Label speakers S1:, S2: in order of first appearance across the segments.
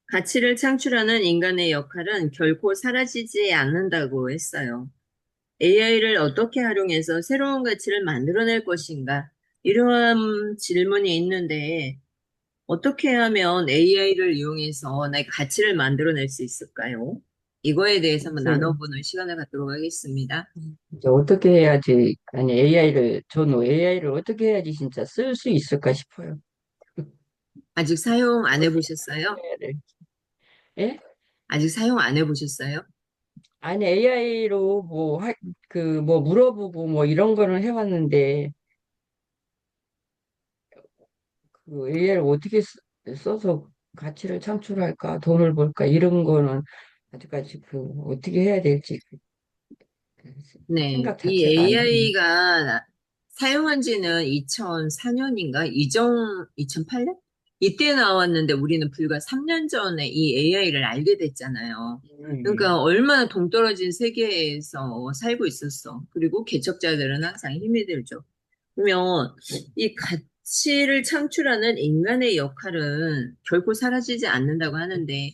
S1: 가치를 창출하는 인간의 역할은 결코 사라지지 않는다고 했어요. AI를 어떻게 활용해서 새로운 가치를 만들어낼 것인가? 이러한 질문이 있는데, 어떻게 하면 AI를 이용해서 나의 가치를 만들어낼 수 있을까요? 이거에 대해서 한번
S2: 그,
S1: 나눠보는 시간을 갖도록 하겠습니다.
S2: 이제 어떻게 해야지, 아니, 저는 AI를 어떻게 해야지 진짜 쓸 수 있을까 싶어요.
S1: 아직 사용 안
S2: 어떻게
S1: 해보셨어요?
S2: 해야 될지. 예?
S1: 아직 사용 안 해보셨어요?
S2: 아니, AI로 뭐 물어보고 뭐 이런 거는 해왔는데, 그 AI를 어떻게 써서 가치를 창출할까, 돈을 벌까, 이런 거는 아직까지 어떻게 해야 될지 그
S1: 네,
S2: 생각
S1: 이
S2: 자체가 안 드네요.
S1: AI가 사용한 지는 2004년인가? 2008년? 이때 나왔는데 우리는 불과 3년 전에 이 AI를 알게 됐잖아요. 그러니까
S2: 음.
S1: 얼마나 동떨어진 세계에서 살고 있었어. 그리고 개척자들은 항상 힘이 들죠. 그러면 이 가치를 창출하는 인간의 역할은 결코 사라지지 않는다고 하는데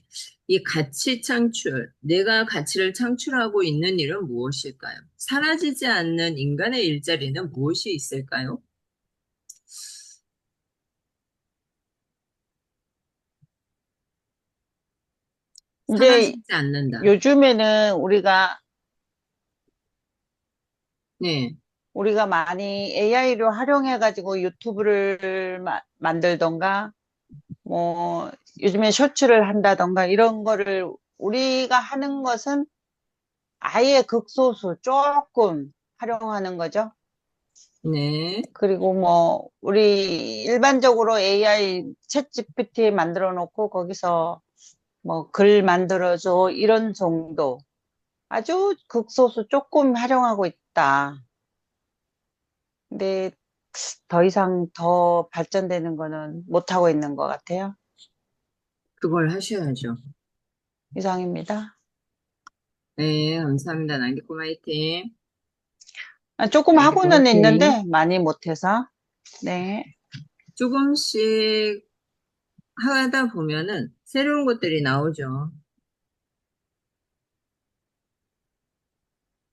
S1: 이 가치 창출, 내가 가치를 창출하고 있는 일은 무엇일까요? 사라지지 않는 인간의 일자리는 무엇이 있을까요?
S2: 이제
S1: 사라지지 않는다.
S2: 요즘에는
S1: 네,
S2: 우리가 많이 AI로 활용해가지고 유튜브를 만들던가, 뭐, 요즘에 쇼츠를 한다던가, 이런 거를 우리가 하는 것은 아예 극소수 조금 활용하는 거죠.
S1: 네,
S2: 그리고 뭐, 우리 일반적으로 AI 챗 GPT 만들어 놓고 거기서 뭐 글 만들어줘, 이런 정도. 아주 극소수 조금 활용하고 있다. 근데 더 이상 더 발전되는 거는 못하고 있는 것 같아요.
S1: 그걸 하셔야죠.
S2: 이상입니다.
S1: 네, 감사합니다. 난기꿈 화이팅.
S2: 조금
S1: 네,
S2: 하고는
S1: 화이팅.
S2: 있는데 많이 못해서. 네.
S1: 조금씩 하다 보면은 새로운 것들이 나오죠.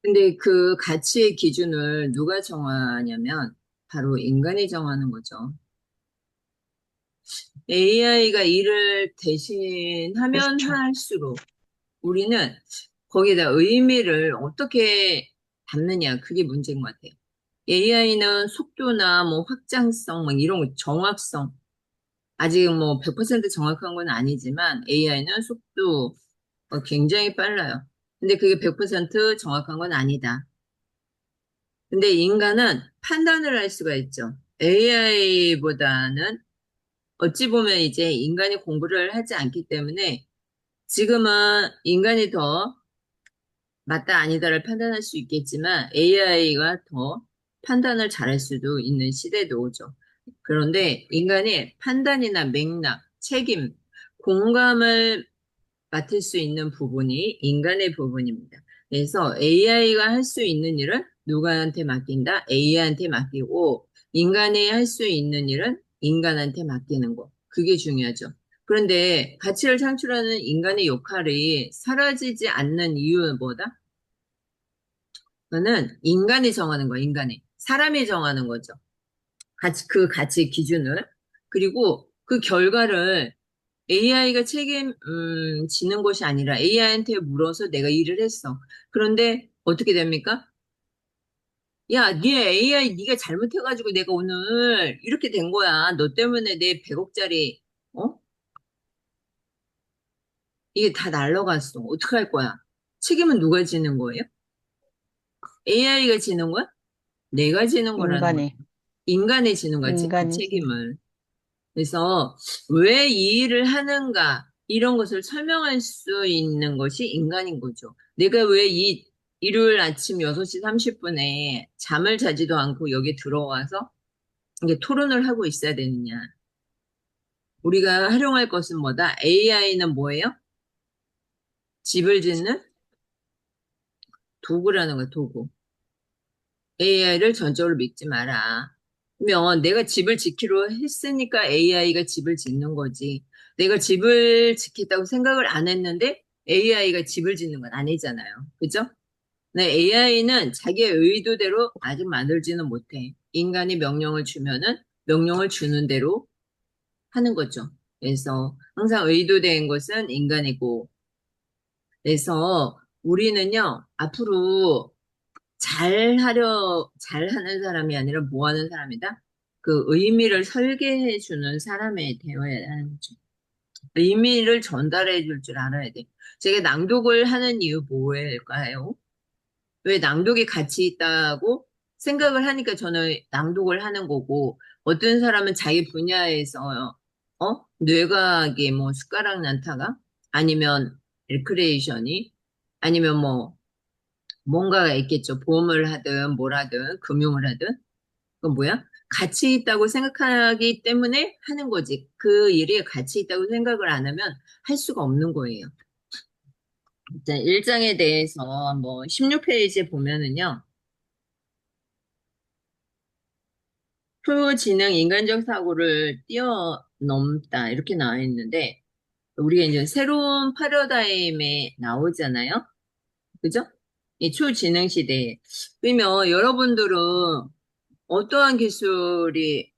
S1: 근데 그 가치의 기준을 누가 정하냐면 바로 인간이 정하는 거죠. AI가 일을 대신하면
S2: 그렇죠.
S1: 할수록 우리는 거기에다 의미를 어떻게 담느냐, 그게 문제인 것 같아요. AI는 속도나 뭐 확장성, 막 이런 거, 정확성, 아직 뭐 100% 정확한 건 아니지만 AI는 속도 굉장히 빨라요. 근데 그게 100% 정확한 건 아니다. 근데 인간은 판단을 할 수가 있죠. AI보다는 어찌 보면 이제 인간이 공부를 하지 않기 때문에 지금은 인간이 더 맞다 아니다를 판단할 수 있겠지만 AI가 더 판단을 잘할 수도 있는 시대도 오죠. 그런데 인간이 판단이나 맥락, 책임, 공감을 맡을 수 있는 부분이 인간의 부분입니다. 그래서 AI가 할 수 있는 일은 누구한테 맡긴다? AI한테 맡기고 인간이 할 수 있는 일은 인간한테 맡기는 거. 그게 중요하죠. 그런데 가치를 창출하는 인간의 역할이 사라지지 않는 이유는 뭐다? 그거는 인간이 정하는 거야, 인간이. 사람이 정하는 거죠. 그 가치 기준을. 그리고 그 결과를 AI가 지는 것이 아니라 AI한테 물어서 내가 일을 했어. 그런데 어떻게 됩니까? 야, 네 AI 네가 잘못해가지고 내가 오늘 이렇게 된 거야. 너 때문에 내 100억짜리 어? 이게 다 날라갔어. 어떡할 거야? 책임은 누가 지는 거예요? AI가 지는 거야? 내가 지는 거라는 거야.
S2: 인간이,
S1: 인간이 지는 거야, 그
S2: 인간이.
S1: 책임을. 그래서 왜 이 일을 하는가 이런 것을 설명할 수 있는 것이 인간인 거죠. 내가 왜 이 일요일 아침 6시 30분에 잠을 자지도 않고 여기 들어와서 이게 토론을 하고 있어야 되느냐. 우리가 활용할 것은 뭐다? AI는 뭐예요? 집을 짓는 도구라는 거야, 도구. AI를 전적으로 믿지 마라. 그러면 내가 집을 지키려 했으니까 AI가 집을 짓는 거지. 내가 집을 지켰다고 생각을 안 했는데 AI가 집을 짓는 건 아니잖아요. 그죠? 네, AI는 자기의 의도대로 아직 만들지는 못해. 인간이 명령을 주면은 명령을 주는 대로 하는 거죠. 그래서 항상 의도된 것은 인간이고, 그래서 우리는요, 앞으로 잘하는 사람이 아니라 뭐 하는 사람이다? 그 의미를 설계해 주는 사람이 되어야 하는 거죠. 의미를 전달해 줄 줄 알아야 돼. 제가 낭독을 하는 이유 뭐일까요? 왜 낭독이 가치 있다고 생각을 하니까 저는 낭독을 하는 거고, 어떤 사람은 자기 분야에서, 뇌과학이 뭐 숟가락 난타가? 아니면 레크레이션이? 아니면 뭐, 뭔가가 있겠죠. 보험을 하든 뭘 하든 금융을 하든. 그건 뭐야? 가치 있다고 생각하기 때문에 하는 거지. 그 일이 가치 있다고 생각을 안 하면 할 수가 없는 거예요. 일단 일장에 대해서 뭐 16페이지에 보면은요. 초지능 인간적 사고를 뛰어넘다 이렇게 나와 있는데 우리가 이제 새로운 패러다임에 나오잖아요. 그죠? 이 초지능 시대에. 그러면 여러분들은 어떠한 기술이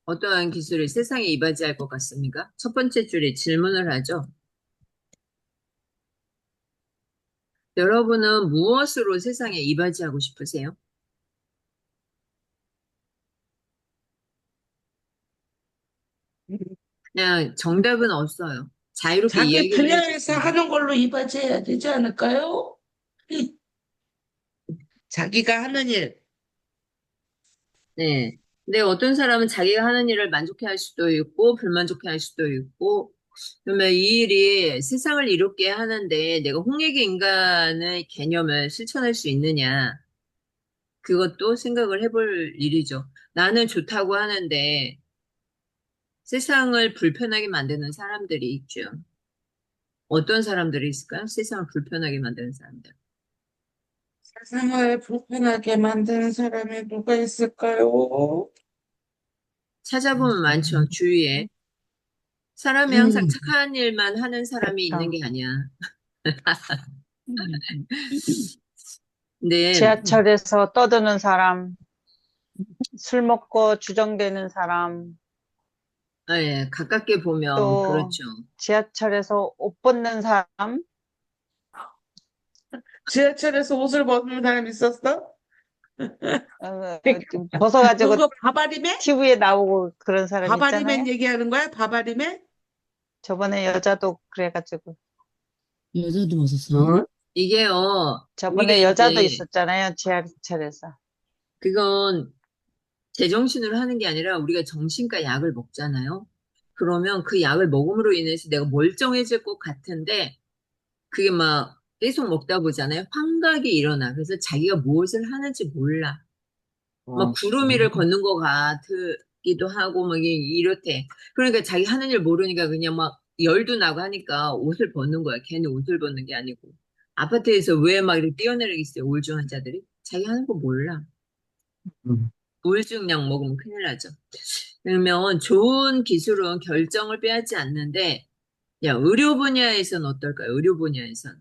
S1: 어떠한 기술이 세상에 이바지할 것 같습니까? 첫 번째 줄에 질문을 하죠. 여러분은 무엇으로 세상에 이바지하고 싶으세요? 그냥 정답은 없어요. 자유롭게
S3: 자기
S1: 이야기를
S3: 분야에서
S1: 해주세요.
S3: 하는 걸로 이바지해야 되지 않을까요? 이, 자기가 하는 일.
S1: 네. 근데 어떤 사람은 자기가 하는 일을 만족해 할 수도 있고, 불만족해 할 수도 있고, 그러면 이 일이 세상을 이롭게 하는데 내가 홍익의 인간의 개념을 실천할 수 있느냐. 그것도 생각을 해볼 일이죠. 나는 좋다고 하는데 세상을 불편하게 만드는 사람들이 있죠. 어떤 사람들이 있을까요? 세상을 불편하게 만드는 사람들.
S3: 세상을 불편하게 만드는 사람이 누가 있을까요?
S1: 찾아보면 많죠, 주위에. 사람이 항상
S3: 음,
S1: 착한 일만 하는 사람이 있는
S2: 그렇죠.
S1: 게 아니야. 근데,
S2: 지하철에서 떠드는 사람, 술 먹고 주정대는 사람,
S1: 예, 가깝게 보면,
S2: 또
S1: 그렇죠.
S2: 지하철에서 옷 벗는 사람,
S3: 지하철에서 옷을 벗는 사람 있었어?
S2: 벗어가지고
S3: 누구 바바리맨?
S2: TV에 나오고 그런 사람
S3: 바바리맨
S2: 있잖아요.
S3: 얘기하는 거야? 바바리맨?
S2: 저번에 여자도 그래가지고,
S3: 여자도 벗었어. 어?
S1: 이게요, 우리가
S2: 저번에 여자도
S1: 이제,
S2: 있었잖아요. 지하철에서.
S1: 그건 제정신으로 하는 게 아니라 우리가 정신과 약을 먹잖아요. 그러면 그 약을 먹음으로 인해서 내가 멀쩡해질 것 같은데, 그게 막 계속 먹다 보잖아요. 환각이 일어나. 그래서 자기가 무엇을 하는지 몰라. 막
S3: 어.
S1: 구름 위를 걷는 것 같기도 하고, 막 이렇대. 그러니까 자기 하는 일 모르니까 그냥 막 열도 나고 하니까 옷을 벗는 거야. 걔는 옷을 벗는 게 아니고. 아파트에서 왜 막 이렇게 뛰어내리겠어요, 우울증 환자들이? 자기 하는 거 몰라.
S3: 음.
S1: 우울증 약 먹으면 큰일 나죠. 그러면 좋은 기술은 결정을 빼앗지 않는데, 야, 의료 분야에서는 어떨까요? 의료 분야에선.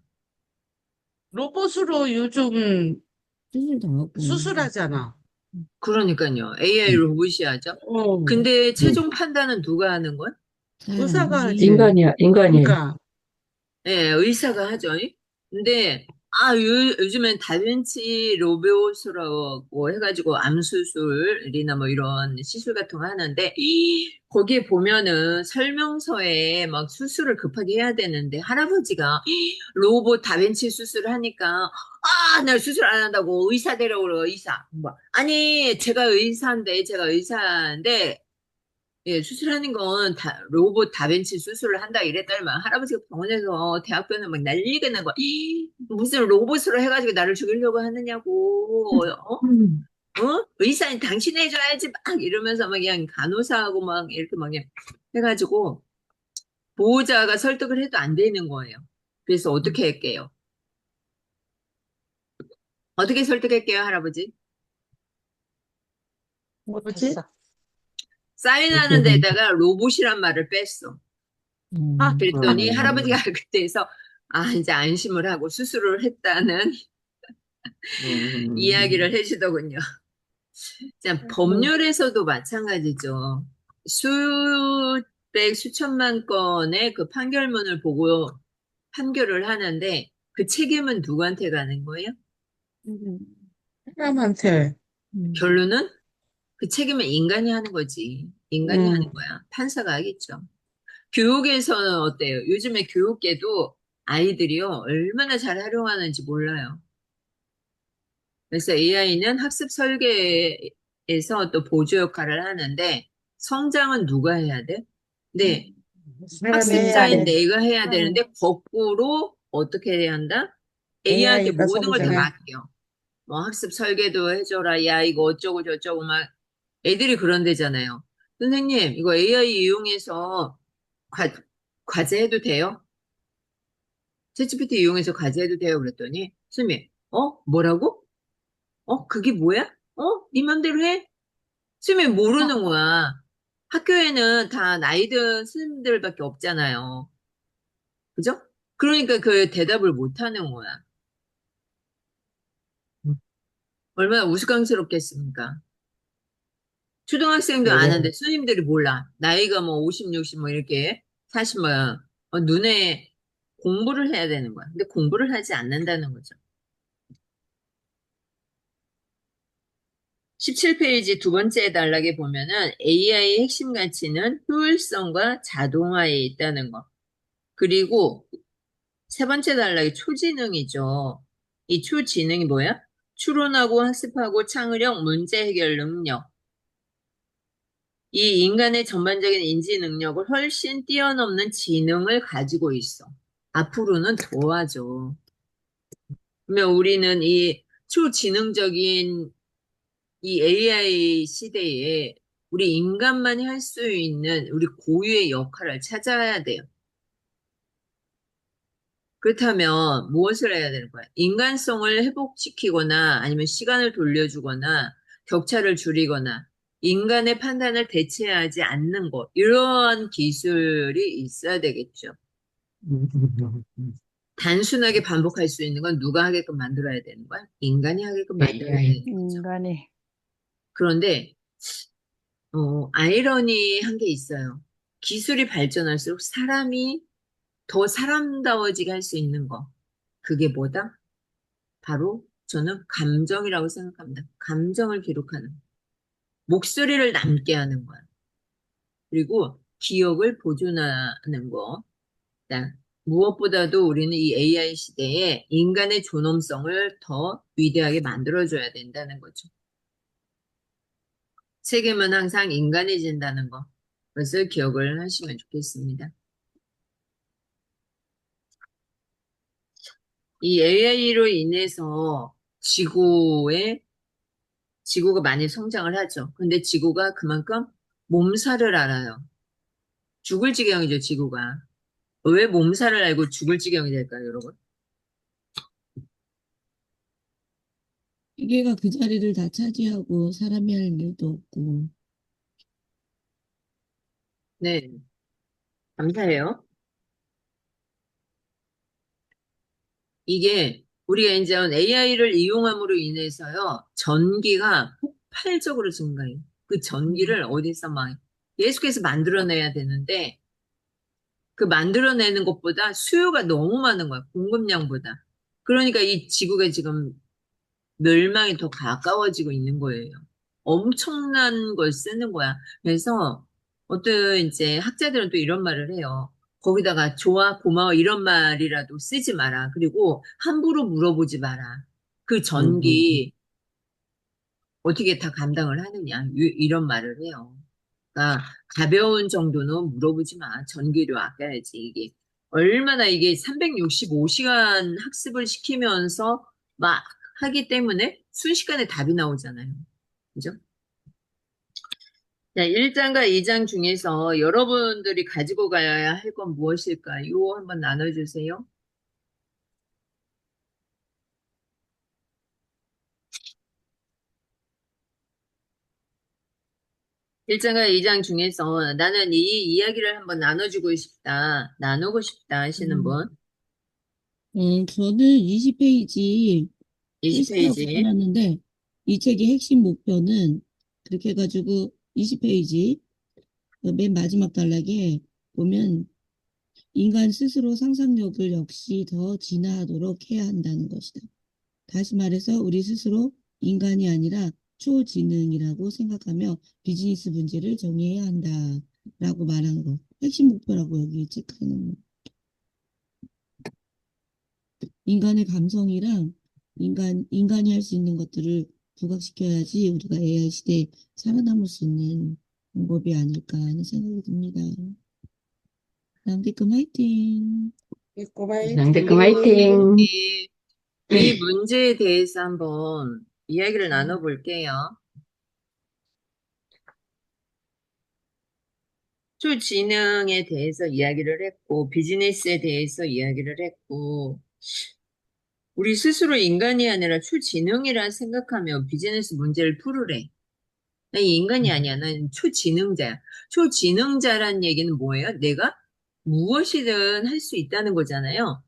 S3: 로봇으로 요즘 수술하잖아.
S1: 그러니까요. AI 로봇이 하죠.
S3: 어.
S1: 근데
S3: 응.
S1: 최종 판단은 누가 하는 거야?
S3: 의사가 하지.
S4: 인간이야, 인간이.
S3: 그러니까
S1: 예, 의사가 하죠. 근데, 요즘엔 다빈치 로봇이라고 해가지고 암수술이나 뭐 이런 시술 같은 거 하는데, 거기에 보면은 설명서에 막 수술을 급하게 해야 되는데, 할아버지가 로봇 다빈치 수술을 하니까, 나 수술 안 한다고 의사 데려오러 의사. 뭐, 아니, 제가 의사인데, 예, 수술하는 건 로봇 다빈치 수술을 한다 이랬더니만 할아버지가 병원에서 대학병원에 막 난리가 난 거야. 무슨 로봇으로 해가지고 나를 죽이려고 하느냐고,
S3: 음.
S1: 의사는 당신이 해줘야지 막 이러면서 막 그냥 간호사하고 막 이렇게 막 그냥 해가지고 보호자가 설득을 해도 안 되는 거예요. 그래서 어떻게 할게요? 어떻게 설득할게요, 할아버지?
S3: 뭐지?
S2: 못했어.
S1: 사인하는 데다가 로봇이란 말을 뺐어.
S2: 아,
S1: 그랬더니 할아버지가 그때서 아, 이제 안심을 하고 수술을 했다는 이야기를 해주더군요. 자, 법률에서도 마찬가지죠. 수백, 수천만 건의 그 판결문을 보고 판결을 하는데 그 책임은 누구한테 가는 거예요?
S3: 사람한테.
S1: 결론은 그 책임은 인간이 하는 거지. 인간이 하는
S2: 음,
S1: 거야. 판사가 하겠죠. 교육에서는 어때요? 요즘에 교육계도 아이들이요, 얼마나 잘 활용하는지 몰라요. 그래서 AI는 학습 설계에서 또 보조 역할을 하는데 성장은 누가 해야 돼? 네,
S3: 사람이 해야
S2: 해야
S1: 학습자인
S3: 돼.
S2: 돼.
S1: 내가 해야 되는데 거꾸로 어떻게 해야 한다? AI한테
S3: AI가
S1: 모든 걸 다
S3: 성장해.
S1: 맡겨. 뭐 학습 설계도 해줘라. 야, 이거 어쩌고 저쩌고 막 애들이 그런대잖아요. 선생님, 이거 AI 이용해서 과, 과제 해도 돼요? 챗GPT 이용해서 과제 해도 돼요? 그랬더니 선생님, 뭐라고? 그게 뭐야? 네 맘대로 해? 선생님 모르는 거야. 학교에는 다 나이 든 스님들밖에 없잖아요. 그죠? 그러니까 그 대답을 못 하는 거야. 얼마나 우스꽝스럽겠습니까? 초등학생도
S3: 그래.
S1: 아는데 스님들이 몰라. 나이가 뭐 50, 60 뭐 이렇게 40 뭐, 눈에 공부를 해야 되는 거야. 근데 공부를 하지 않는다는 거죠. 17페이지 두 번째 단락에 보면은 AI의 핵심 가치는 효율성과 자동화에 있다는 거. 그리고 세 번째 단락이 초지능이죠. 이 초지능이 뭐야? 추론하고 학습하고 창의력, 문제 해결 능력. 이 인간의 전반적인 인지 능력을 훨씬 뛰어넘는 지능을 가지고 있어. 앞으로는 더하죠. 그러면 우리는 이 초지능적인 이 AI 시대에 우리 인간만이 할 수 있는 우리 고유의 역할을 찾아야 돼요. 그렇다면 무엇을 해야 되는 거야? 인간성을 회복시키거나 아니면 시간을 돌려주거나 격차를 줄이거나 인간의 판단을 대체하지 않는 것. 이러한 기술이 있어야 되겠죠. 단순하게 반복할 수 있는 건 누가 하게끔 만들어야 되는 거야? 인간이 하게끔 만들어야
S3: AI.
S1: 되는 거죠.
S2: 인간이.
S1: 그런데 아이러니한 게 있어요. 기술이 발전할수록 사람이 더 사람다워지게 할 수 있는 거. 그게 뭐다? 바로 저는 감정이라고 생각합니다. 감정을 기록하는, 목소리를 남게 하는 거야. 그리고 기억을 보존하는 거. 자, 무엇보다도 우리는 이 AI 시대에 인간의 존엄성을 더 위대하게 만들어줘야 된다는 거죠. 책임은 항상 인간이 진다는 거. 그것을 기억을 하시면 좋겠습니다. 이 AI로 인해서 지구가 많이 성장을 하죠. 근데 지구가 그만큼 몸살을 알아요. 죽을 지경이죠, 지구가. 왜 몸살을 알고 죽을 지경이 될까요, 여러분?
S4: 기계가 그 자리를 다 차지하고 사람이 할 일도 없고.
S1: 네, 감사해요. 이게 우리가 이제 AI를 이용함으로 인해서요, 전기가 폭발적으로 증가해요. 그 전기를 어디서 막 계속해서 만들어내야 되는데, 그 만들어내는 것보다 수요가 너무 많은 거야, 공급량보다. 그러니까 이 지구가 지금 멸망이 더 가까워지고 있는 거예요. 엄청난 걸 쓰는 거야. 그래서 어떤 이제 학자들은 또 이런 말을 해요. 거기다가 좋아, 고마워 이런 말이라도 쓰지 마라. 그리고 함부로 물어보지 마라. 그 전기 어떻게 다 감당을 하느냐. 이런 말을 해요. 그러니까 가벼운 정도는 물어보지 마. 전기료 아껴야지. 이게 얼마나 이게 365시간 학습을 시키면서 막 하기 때문에 순식간에 답이 나오잖아요. 그죠? 자, 1장과 2장 중에서 여러분들이 가지고 가야 할 건 무엇일까요? 한번 나눠주세요. 1장과 2장 중에서 나는 이 이야기를 한번 나누고 싶다 하시는
S3: 음,
S1: 분,
S4: 저는 20페이지 필사라고
S1: 20페이지.
S4: 써놨는데, 이 책의 핵심 목표는 그렇게 해가지고 20페이지 맨 마지막 단락에 보면 인간 스스로 상상력을 역시 더 진화하도록 해야 한다는 것이다. 다시 말해서 우리 스스로 인간이 아니라 초지능이라고 생각하며 비즈니스 문제를 정의해야 한다라고 말한 거. 핵심 목표라고 여기 체크해놓는. 인간의 감성이랑 인간이 할 수 있는 것들을 부각시켜야지 우리가 AI 시대에 살아남을 수 있는 방법이 아닐까 하는 생각이 듭니다. 남대금 화이팅!
S3: 양대금 화이팅.
S1: 이 문제에 대해서 한번 이야기를 나눠볼게요. 초지능에 대해서 이야기를 했고, 비즈니스에 대해서 이야기를 했고, 우리 스스로 인간이 아니라 초지능이라 생각하며 비즈니스 문제를 풀으래. 나 인간이 아니야. 난 초지능자야. 초지능자란 얘기는 뭐예요? 내가 무엇이든 할 수 있다는 거잖아요.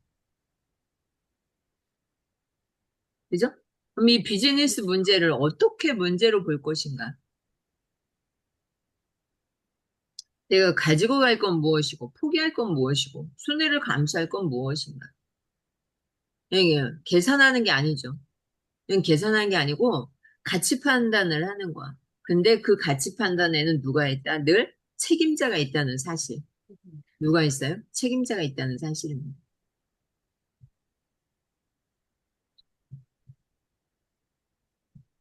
S1: 그죠? 그럼 이 비즈니스 문제를 어떻게 문제로 볼 것인가? 내가 가지고 갈 건 무엇이고, 포기할 건 무엇이고, 손해를 감수할 건 무엇인가? 이게 계산하는 게 아니죠. 이건 계산하는 게 아니고, 가치 판단을 하는 거야. 근데 그 가치 판단에는 누가 있다? 늘 책임자가 있다는 사실. 누가 있어요? 책임자가 있다는 사실입니다.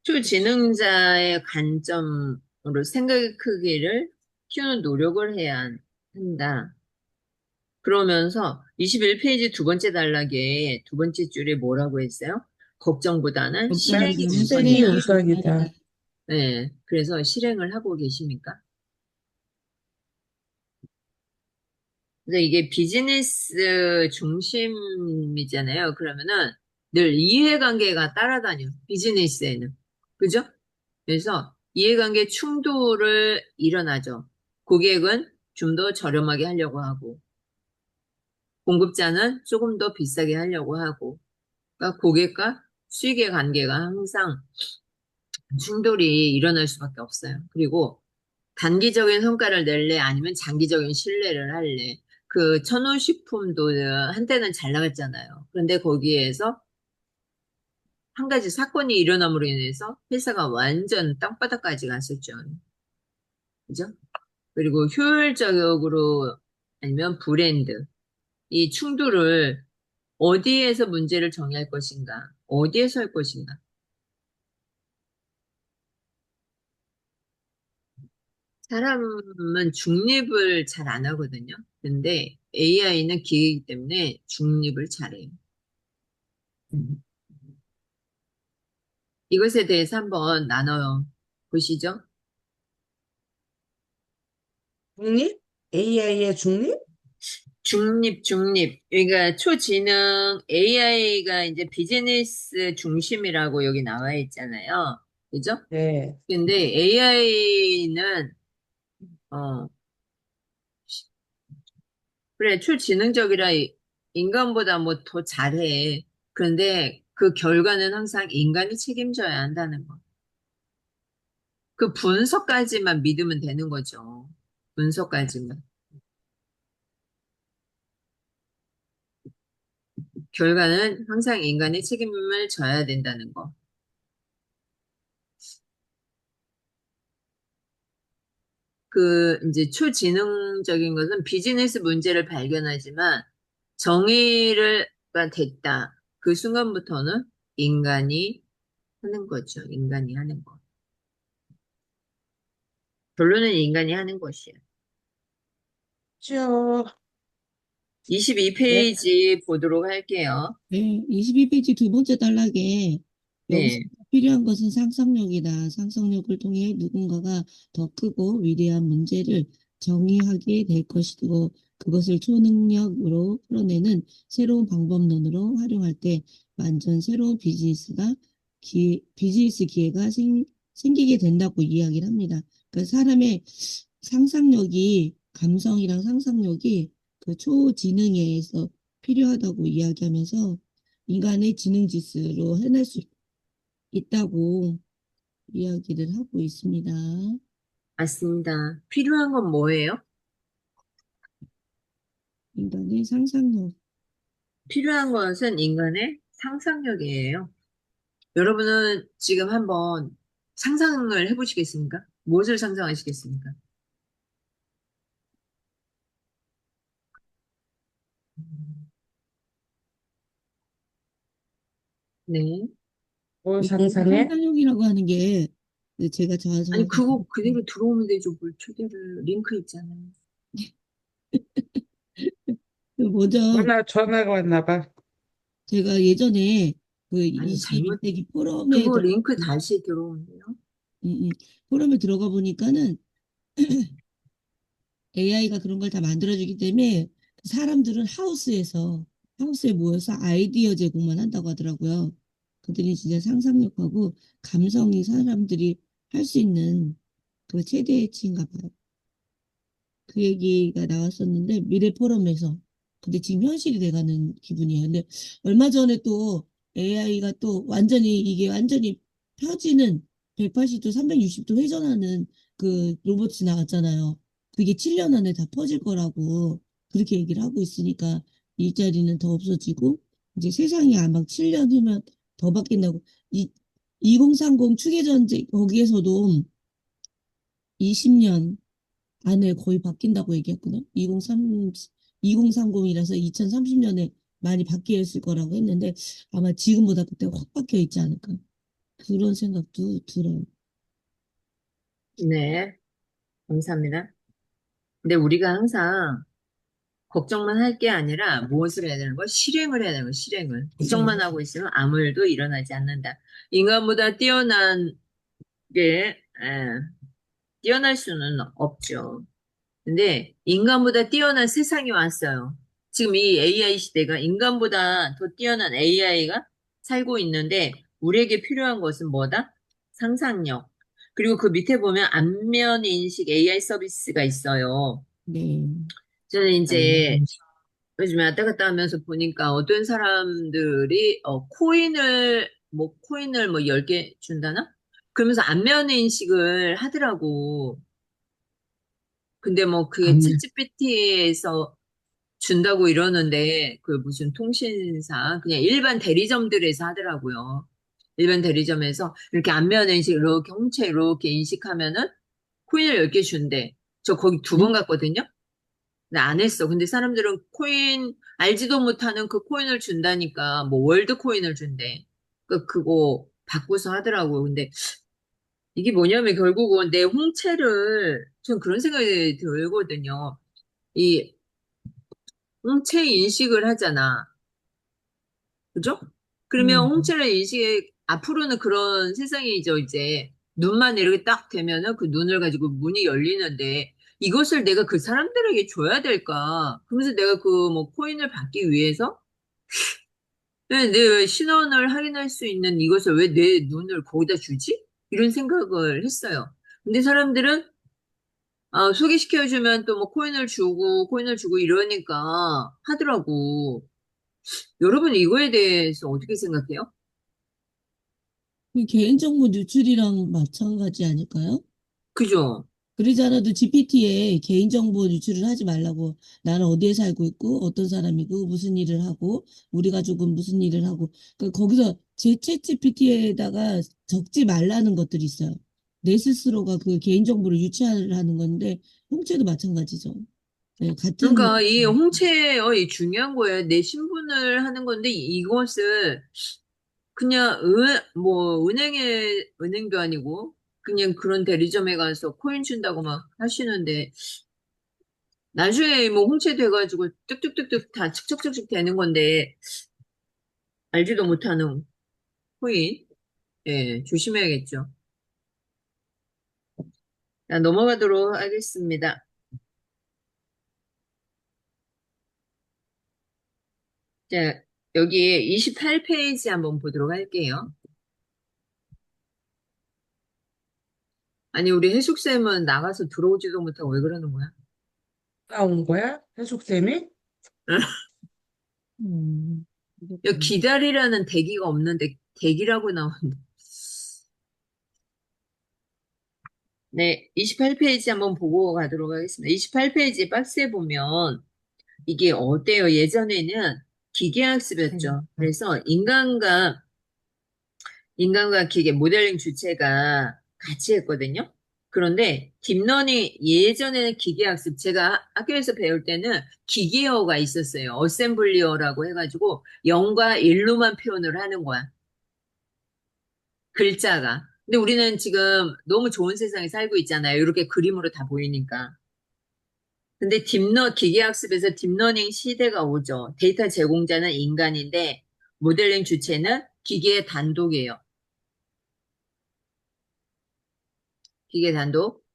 S1: 초지능자의 관점으로 생각의 크기를 키우는 노력을 해야 한다. 그러면서 21페이지 두 번째 단락에 두 번째 줄에 뭐라고 했어요? 걱정보다는 실행이
S4: 걱정보다는
S3: 실행이
S1: 우선이다.
S3: 우선이다.
S1: 네, 그래서 실행을 하고 계십니까? 근데 이게 비즈니스 중심이잖아요. 그러면은 늘 이해관계가 따라다녀. 비즈니스에는. 그죠? 그래서 이해관계 충돌을 일어나죠. 고객은 좀 더 저렴하게 하려고 하고, 공급자는 조금 더 비싸게 하려고 하고, 그러니까 고객과 수익의 관계가 항상 충돌이 일어날 수밖에 없어요. 그리고 단기적인 성과를 낼래 아니면 장기적인 신뢰를 할래. 그 천호식품도 한때는 잘 나갔잖아요. 그런데 거기에서 한 가지 사건이 일어남으로 인해서 회사가 완전 땅바닥까지 갔었죠. 그죠? 그리고 효율적으로 아니면 브랜드, 이 충돌을 어디에서 문제를 정의할 것인가, 어디에서 할 것인가. 사람은 중립을 잘 안 하거든요. 근데 AI는 기계이기 때문에 중립을 잘해요. 이것에 대해서 한번 나눠 보시죠.
S3: 중립? AI의 중립?
S1: 중립. 그러니까 초지능 AI가 이제 비즈니스 중심이라고 여기 나와 있잖아요. 그죠?
S3: 네.
S1: 근데 AI는, 어, 그래, 초지능적이라 인간보다 뭐 더 잘해. 그런데 그 결과는 항상 인간이 책임져야 한다는 거. 그 분석까지만 믿으면 되는 거죠. 분석까지만. 결과는 항상 인간이 책임을 져야 된다는 거. 그 이제 초지능적인 것은 비즈니스 문제를 발견하지만 정의가 됐다. 그 순간부터는 인간이 하는 거죠. 인간이 하는 거. 결론은 인간이 하는 것이에요.
S3: 쭉. 네.
S1: 22페이지 보도록 할게요.
S4: 네, 22페이지 두 번째 단락에 여기서
S1: 네.
S4: 필요한 것은 상상력이다. 상상력을 통해 누군가가 더 크고 위대한 문제를 정의하게 될 것이고 그것을 초능력으로 풀어내는 새로운 방법론으로 활용할 때 완전 새로운 비즈니스 기회가 생기게 된다고 이야기를 합니다. 그러니까 사람의 상상력이, 감성이랑 상상력이 그 초지능에서 필요하다고 이야기하면서 인간의 지능 지수로 해낼 수 있다고 이야기를 하고 있습니다.
S1: 맞습니다. 필요한 건 뭐예요?
S4: 인간의 상상력.
S1: 필요한 것은 인간의 상상력이에요. 여러분은 지금 한번 상상을 해보시겠습니까? 무엇을 상상하시겠습니까? 네.
S3: 뭘 상상해?
S4: 상상력이라고 하는 게 제가
S1: 아니,
S4: 정확하게
S1: 그거 그대로 들어오면 되죠. 뭘 초대를, 링크 있잖아요.
S4: 먼저
S3: 전화가 왔나 봐.
S4: 제가 예전에 그
S1: 아니, 잘못,
S4: 21세기 포럼에
S1: 그거
S4: 들어
S1: 링크 다시 들어오는데요.
S4: 포럼에 들어가 보니까는 AI가 그런 걸 다 만들어주기 때문에 사람들은 하우스에 모여서 아이디어 제공만 한다고 하더라고요. 그들이 진짜 상상력하고 감성이 사람들이 할 수 있는 그 최대치인가 봐요. 그 얘기가 나왔었는데 미래 포럼에서 근데 지금 현실이 돼가는 기분이에요. 근데 얼마 전에 또 AI가 또 이게 완전히 펴지는 180도, 360도 회전하는 그 로봇이 나왔잖아요. 그게 7년 안에 다 퍼질 거라고 그렇게 얘기를 하고 있으니까 일자리는 더 없어지고 이제 세상이 아마 7년 후면 더 바뀐다고. 이 2030 추계전쟁 거기에서도 20년 안에 거의 바뀐다고 얘기했거든. 2030이라서 2030년에 많이 바뀌어 있을 거라고 했는데 아마 지금보다 그때 확 바뀌어 있지 않을까. 그런 생각도 들어요.
S1: 네, 감사합니다. 근데 우리가 항상 걱정만 할 게 아니라 무엇을 해야 되는 거? 실행을 해야 되는 거, 실행을. 걱정만 하고 있으면 아무 일도 일어나지 않는다. 인간보다 뛰어날 수는 없죠. 근데 인간보다 뛰어난 세상이 왔어요. 지금 이 AI 시대가 인간보다 더 뛰어난 AI가 살고 있는데 우리에게 필요한 것은 뭐다? 상상력. 그리고 그 밑에 보면 안면 인식 AI 서비스가 있어요.
S4: 네.
S1: 저는 이제 요즘에 왔다 갔다 하면서 보니까 어떤 사람들이 코인을 뭐 10개 준다나? 그러면서 안면 인식을 하더라고. 근데 뭐 그게
S3: 안,
S1: 챗GPT에서 준다고 이러는데 그 무슨 통신사 그냥 일반 대리점들에서 하더라고요. 일반 대리점에서 이렇게 안면 인식 이렇게 홍채 이렇게 인식하면은 코인을 10개 준대. 저 거기 두 번
S3: 응?
S1: 갔거든요. 근데 안 했어. 근데 사람들은 코인 알지도 못하는 그 코인을 준다니까 뭐 월드 코인을 준대. 그거 바꾸서 하더라고요. 근데 이게 뭐냐면 결국은 내 홍채를 전 그런 생각이 들거든요. 이 홍채 인식을 하잖아. 그죠? 그러면
S3: 응.
S1: 홍채를 인식, 앞으로는 그런 세상이죠, 이제. 눈만 이렇게 딱 되면은 그 눈을 가지고 문이 열리는데, 이것을 내가 그 사람들에게 줘야 될까? 그러면서 내가 그 뭐 코인을 받기 위해서 내 신원을 확인할 수 있는 이것을 왜 내 눈을 거기다 주지? 이런 생각을 했어요. 근데 사람들은 소개시켜주면 또 뭐 코인을 주고 이러니까 하더라고. 여러분 이거에 대해서 어떻게 생각해요?
S4: 그 개인정보 누출이랑 마찬가지 아닐까요?
S1: 그죠?
S4: 그러지 않아도 GPT에 개인정보 유출을 하지 말라고 나는 어디에 살고 있고 어떤 사람이고 무슨 일을 하고 우리 가족은 무슨 일을 하고 거기서 제 챗 GPT에다가 적지 말라는 것들이 있어요. 내 스스로가 그 개인정보를 유치하는 건데 홍채도 마찬가지죠. 네, 같은
S1: 그러니까 이 홍채의 중요한 거예요. 내 신분을 하는 건데 이것을 그냥 뭐 은행도 아니고 그냥 그런 대리점에 가서 코인 준다고 막 하시는데 나중에 뭐 홍채 돼가지고 뚝뚝뚝뚝 다 척척척척 되는 건데 알지도 못하는 코인. 예, 조심해야겠죠. 자, 넘어가도록 하겠습니다. 자, 여기 28페이지 한번 보도록 할게요. 아니, 우리 해숙쌤은 나가서 들어오지도 못하고 왜 그러는 거야?
S3: 나온 거야? 해숙쌤이?
S1: 야,
S2: 그렇구나.
S1: 기다리라는 대기가 없는데 대기라고 나오는데. 네, 28페이지 한번 보고 가도록 하겠습니다. 28페이지 박스에 보면 이게 어때요? 예전에는 기계학습이었죠. 그래서 인간과 기계 모델링 주체가 같이 했거든요. 그런데 딥러닝 예전에는 기계학습 제가 학교에서 배울 때는 기계어가 있었어요. 어셈블리어라고 해가지고 0과 1로만 표현을 하는 거야. 글자가. 근데 우리는 지금 너무 좋은 세상에 살고 있잖아요. 이렇게 그림으로 다 보이니까. 근데 기계학습에서 딥러닝 시대가 오죠. 데이터 제공자는 인간인데 모델링 주체는 기계의 단독이에요. 기계 단독.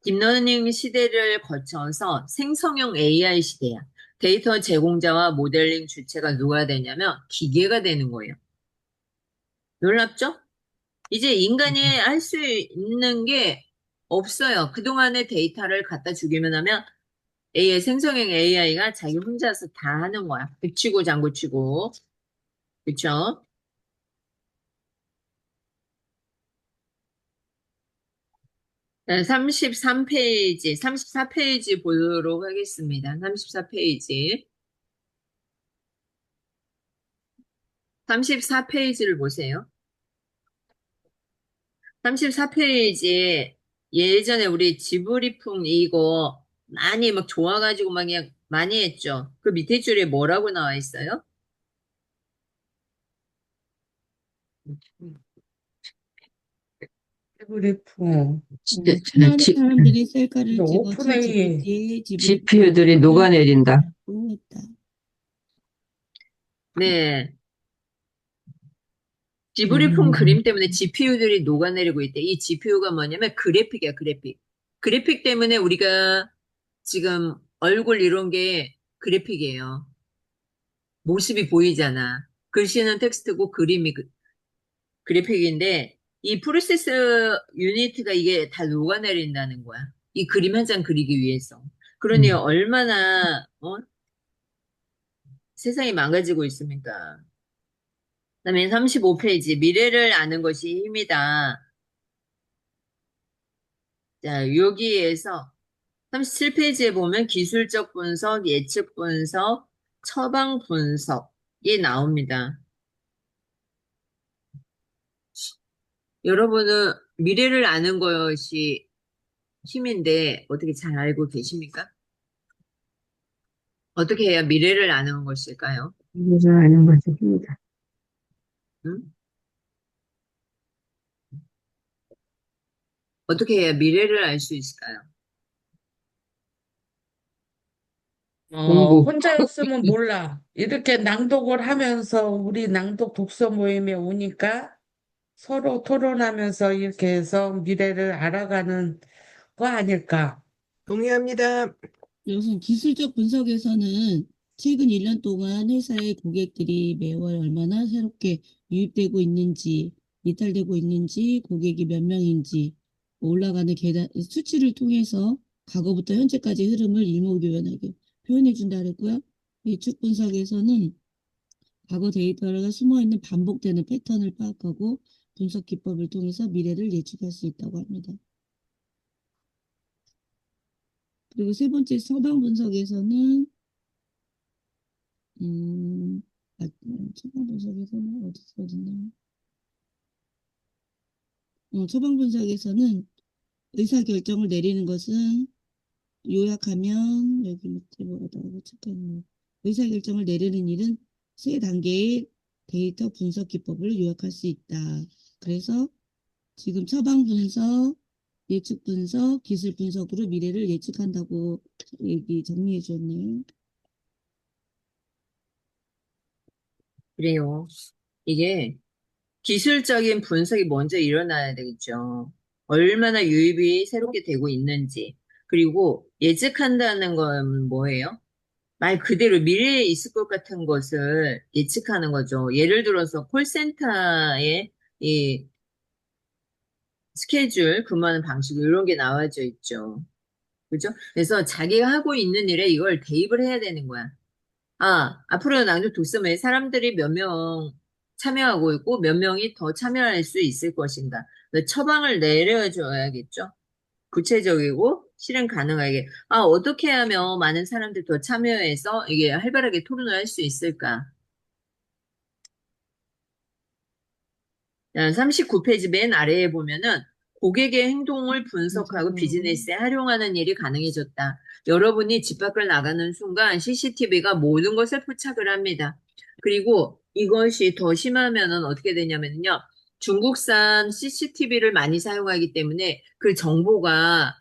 S1: 딥러닝 시대를 거쳐서 생성형 AI 시대야. 데이터 제공자와 모델링 주체가 누가 되냐면 기계가 되는 거예요. 놀랍죠? 이제 인간이 할 수 있는 게 없어요. 그동안의 데이터를 갖다 주기만 하면 생성형 AI가 자기 혼자서 다 하는 거야. 붙이고 장구치고. 그쵸? 33페이지, 34페이지 보도록 하겠습니다. 34페이지. 34페이지를 보세요. 34페이지에 예전에 우리 지브리풍 이거 많이 막 좋아가지고 막 그냥 많이 했죠. 그 밑에 줄에 뭐라고 나와 있어요?
S3: 태블릿풍.
S4: 수많은 사람들이 셀카를
S3: 이거
S4: 찍어 챗
S3: 오픈AI.
S4: GPT에 지브리폰을
S5: GPU들이 녹아내린다.
S4: 보내라고 했다.
S1: 네. 지브리풍
S3: 음,
S1: 그림 때문에 GPU들이 녹아내리고 있대. 이 GPU가 뭐냐면 그래픽이야, 그래픽. 그래픽 때문에 우리가 지금 얼굴 이런 게 그래픽이에요. 모습이 보이잖아. 글씨는 텍스트고 그림이 그래픽인데 이 프로세스 유니트가 이게 다 녹아내린다는 거야. 이 그림 한 장 그리기 위해서. 그러니
S3: 음.
S1: 얼마나 세상이 망가지고 있습니까? 그다음에 35페이지 미래를 아는 것이 힘이다. 자, 여기에서 37페이지에 보면 기술적 분석, 예측 분석, 처방 분석이 나옵니다. 여러분은 미래를 아는 것이 힘인데 어떻게 잘 알고 계십니까? 어떻게 해야 미래를 아는 것일까요?
S5: 이걸 아는 것이 힘이다.
S1: 응? 어떻게 해야 미래를 알 수 있을까요?
S5: 공부.
S3: 혼자였으면 몰라. 이렇게 낭독을 하면서 우리 낭독 독서 모임에 오니까 서로 토론하면서 이렇게 해서 미래를 알아가는 거 아닐까?
S6: 동의합니다.
S4: 이것은 기술적 분석에서는 최근 1년 동안 회사의 고객들이 매월 얼마나 새롭게 유입되고 있는지, 이탈되고 있는지, 고객이 몇 명인지, 올라가는 계단, 수치를 통해서 과거부터 현재까지 흐름을 일목요연하게 표현해 준다 그랬고요. 예측 분석에서는 과거 데이터가 숨어있는 반복되는 패턴을 파악하고 분석 기법을 통해서 미래를 예측할 수 있다고 합니다. 그리고 세 번째 서방 분석에서는 처방 분석에서는 어딨나? 처방 분석에서는 의사 결정을 내리는 것은 요약하면 여기 밑에 뭐라고 체크했네. 의사 결정을 내리는 일은 세 단계의 데이터 분석 기법을 요약할 수 있다. 그래서 지금 처방 분석, 예측 분석, 기술 분석으로 미래를 예측한다고 얘기 정리해 줬네요.
S1: 그래요. 이게 기술적인 분석이 먼저 일어나야 되겠죠. 얼마나 유입이 새롭게 되고 있는지. 그리고 예측한다는 건 뭐예요? 말 그대로 미래에 있을 것 같은 것을 예측하는 거죠. 예를 들어서 콜센터에 이 스케줄, 근무하는 방식, 이런 게 나와져 있죠. 그죠? 그래서 자기가 하고 있는 일에 이걸 대입을 해야 되는 거야. 아, 앞으로 낭독 독서모임 사람들이 몇 명 참여하고 있고 몇 명이 더 참여할 수 있을 것인가. 그 처방을 내려줘야겠죠. 구체적이고 실행 가능하게. 아, 어떻게 하면 많은 사람들이 더 참여해서 이게 활발하게 토론을 할 수 있을까? 39페이지 맨 아래에 보면은 고객의 행동을 분석하고 비즈니스에 활용하는 일이 가능해졌다. 여러분이 집 밖을 나가는 순간 CCTV가 모든 것을 포착을 합니다. 그리고 이것이 더 심하면은 어떻게 되냐면요. 중국산 CCTV를 많이 사용하기 때문에 그 정보가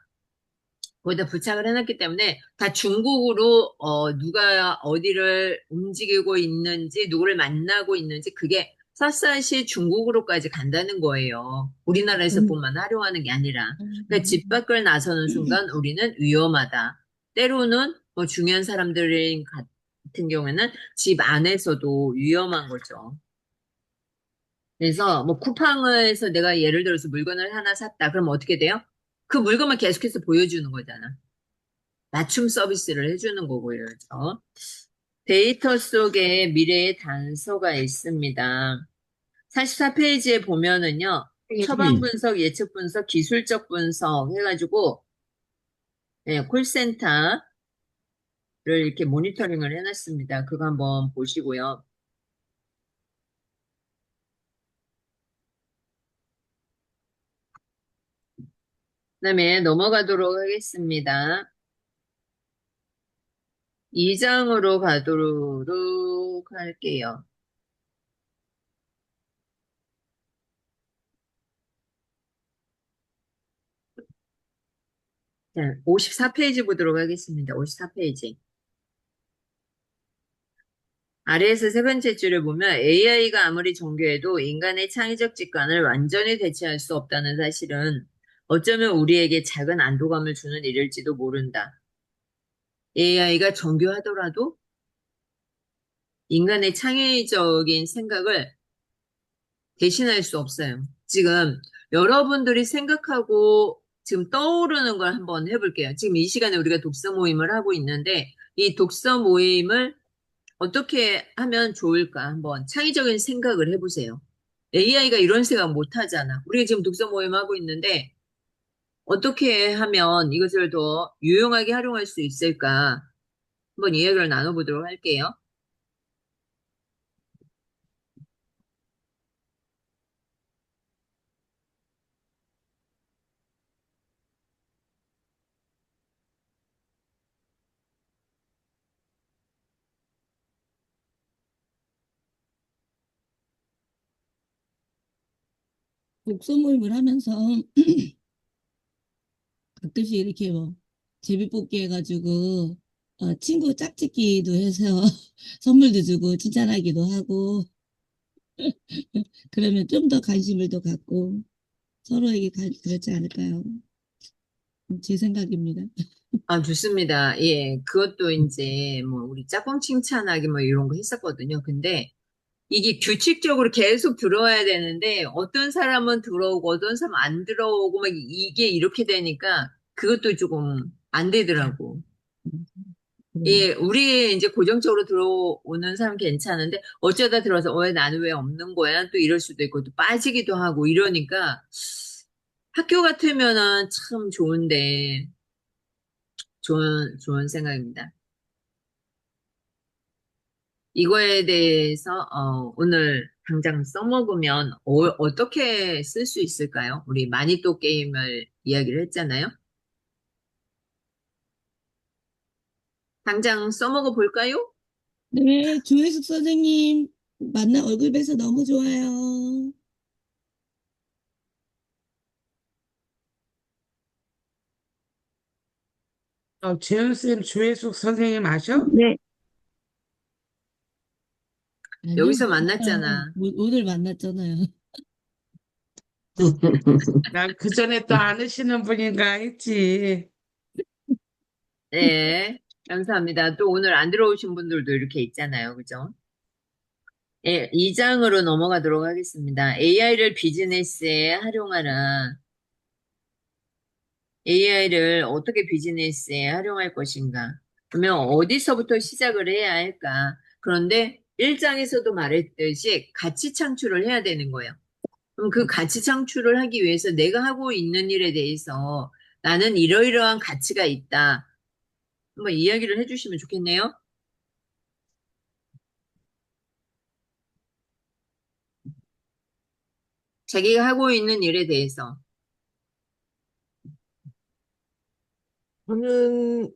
S1: 거기다 부착을 해놨기 때문에 다 중국으로 누가 어디를 움직이고 있는지 누구를 만나고 있는지 그게 샅샅이 중국으로까지 간다는 거예요. 우리나라에서뿐만 활용하는 게 아니라. 그러니까 집 밖을 나서는 순간 우리는 위험하다. 때로는 뭐 중요한 사람들 같은 경우에는 집 안에서도 위험한 거죠. 그래서 뭐 쿠팡에서 내가 예를 들어서 물건을 하나 샀다. 그럼 어떻게 돼요? 그 물건만 계속해서 보여주는 거잖아. 맞춤 서비스를 해주는 거고요. 그래서 데이터 속에 미래의 단서가 있습니다. 44페이지에 보면은요. 처방 분석, 예측 분석, 기술적 분석 해가지고 네, 콜센터를 이렇게 모니터링을 해놨습니다. 그거 한번 보시고요. 그다음에 넘어가도록 하겠습니다. 2장으로 가도록 할게요. 자, 54페이지 보도록 하겠습니다. 54페이지. 아래에서 세 번째 줄을 보면 AI가 아무리 정교해도 인간의 창의적 직관을 완전히 대체할 수 없다는 사실은 어쩌면 우리에게 작은 안도감을 주는 일일지도 모른다. AI가 정교하더라도 인간의 창의적인 생각을 대신할 수 없어요. 지금 여러분들이 생각하고 지금 떠오르는 걸 한번 해볼게요. 지금 이 시간에 우리가 독서 모임을 하고 있는데 이 독서 모임을 어떻게 하면 좋을까 한번 창의적인 생각을 해보세요. AI가 이런 생각 못 하잖아. 우리가 지금 독서 모임 하고 있는데 어떻게 하면 이것을 더 유용하게 활용할 수 있을까 한번 이야기를 나눠보도록 할게요.
S4: 독서 모임을 하면서 가끔씩 이렇게 뭐 제비뽑기 해가지고 친구 짝짓기도 해서 선물도 주고 칭찬하기도 하고 그러면 좀 더 관심을 더 갖고 서로에게 그렇지 않을까요? 제 생각입니다.
S1: 아, 좋습니다. 예, 그것도 이제 뭐 우리 짝꿍 칭찬하기 뭐 이런 거 했었거든요. 근데 이게 규칙적으로 계속 들어와야 되는데 어떤 사람은 들어오고 어떤 사람은 안 들어오고 막 이게 이렇게 되니까 그것도 조금 안 되더라고. 예, 우리 이제 고정적으로 들어오는 사람 괜찮은데 어쩌다 들어와서 왜 나는 왜 없는 거야? 또 이럴 수도 있고 또 빠지기도 하고 이러니까 학교 같으면은 참 좋은데 좋은 생각입니다. 이거에 대해서 오늘 당장 써먹으면 어떻게 쓸 수 있을까요? 우리 마니또 게임을 이야기를 했잖아요. 당장 써먹어 볼까요?
S4: 네, 조혜숙 선생님 만나 얼굴 뵈서 너무 좋아요.
S3: 재훈쌤 조혜숙 선생님 아셔?
S5: 네.
S4: 아니요,
S1: 여기서 만났잖아.
S4: 오늘 만났잖아요.
S3: 난 그 전에 또 아시는 분인가 했지.
S1: 네, 감사합니다. 또 오늘 안 들어오신 분들도 이렇게 있잖아요. 그죠? 예, 2장으로 넘어가도록 하겠습니다. AI를 비즈니스에 활용하라. AI를 어떻게 비즈니스에 활용할 것인가? 그러면 어디서부터 시작을 해야 할까? 그런데 1장에서도 말했듯이 가치 창출을 해야 되는 거예요. 그럼 그 가치 창출을 하기 위해서 내가 하고 있는 일에 대해서 나는 이러이러한 가치가 있다. 한번 이야기를 해주시면 좋겠네요. 자기가 하고 있는 일에 대해서.
S6: 저는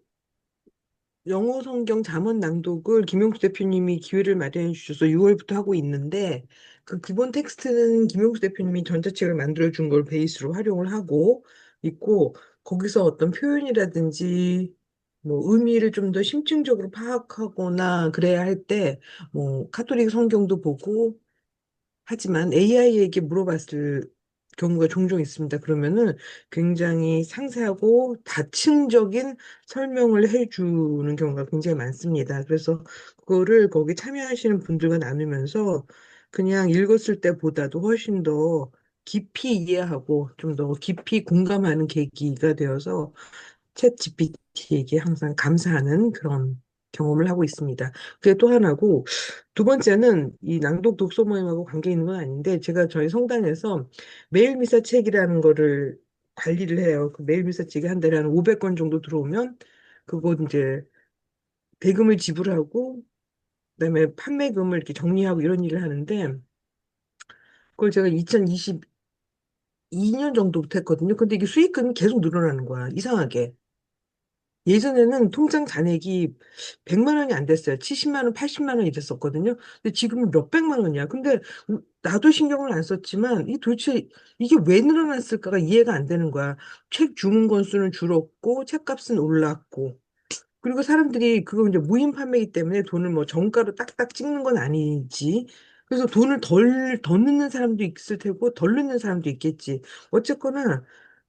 S6: 영어 성경 잠언 낭독을 김용수 대표님이 기회를 마련해 주셔서 6월부터 하고 있는데 그 기본 텍스트는 김용수 대표님이 전자책을 만들어 준 걸 베이스로 활용을 하고 있고 거기서 어떤 표현이라든지 뭐 의미를 좀 더 심층적으로 파악하거나 그래야 할 때 뭐 카톨릭 성경도 보고 하지만 AI에게 물어봤을 경우가 종종 있습니다. 그러면은 굉장히 상세하고 다층적인 설명을 해주는 경우가 굉장히 많습니다. 그래서 그거를 거기 참여하시는 분들과 나누면서 그냥 읽었을 때보다도 훨씬 더 깊이 이해하고 좀 더 깊이 공감하는 계기가 되어서 챗 GPT에게 항상 감사하는 그런 경험을 하고 있습니다. 그게 또 하나고, 두 번째는 이 낭독 독서 모임하고 관계 있는 건 아닌데, 제가 저희 성당에서 매일 미사 책이라는 거를 관리를 해요. 그 매일 미사 책이 한 달에 한 500권 정도 들어오면, 그거 이제 대금을 지불하고, 그다음에 판매금을 이렇게 정리하고 이런 일을 하는데, 그걸 제가 2022년 정도부터 했거든요. 근데 이게 수익금이 계속 늘어나는 거야. 이상하게. 예전에는 통장 잔액이 100만 원이 안 됐어요. 70만 원, 80만 원 이랬었거든요. 근데 지금은 몇백만 원이야. 근데 나도 신경을 안 썼지만 이 도대체 이게 왜 늘어났을까가 이해가 안 되는 거야. 책 주문 건수는 줄었고 책값은 올랐고 그리고 사람들이 그거 이제 무인 판매이기 때문에 돈을 뭐 정가로 딱딱 찍는 건 아니지. 그래서 돈을 더 넣는 사람도 있을 테고 덜 넣는 사람도 있겠지. 어쨌거나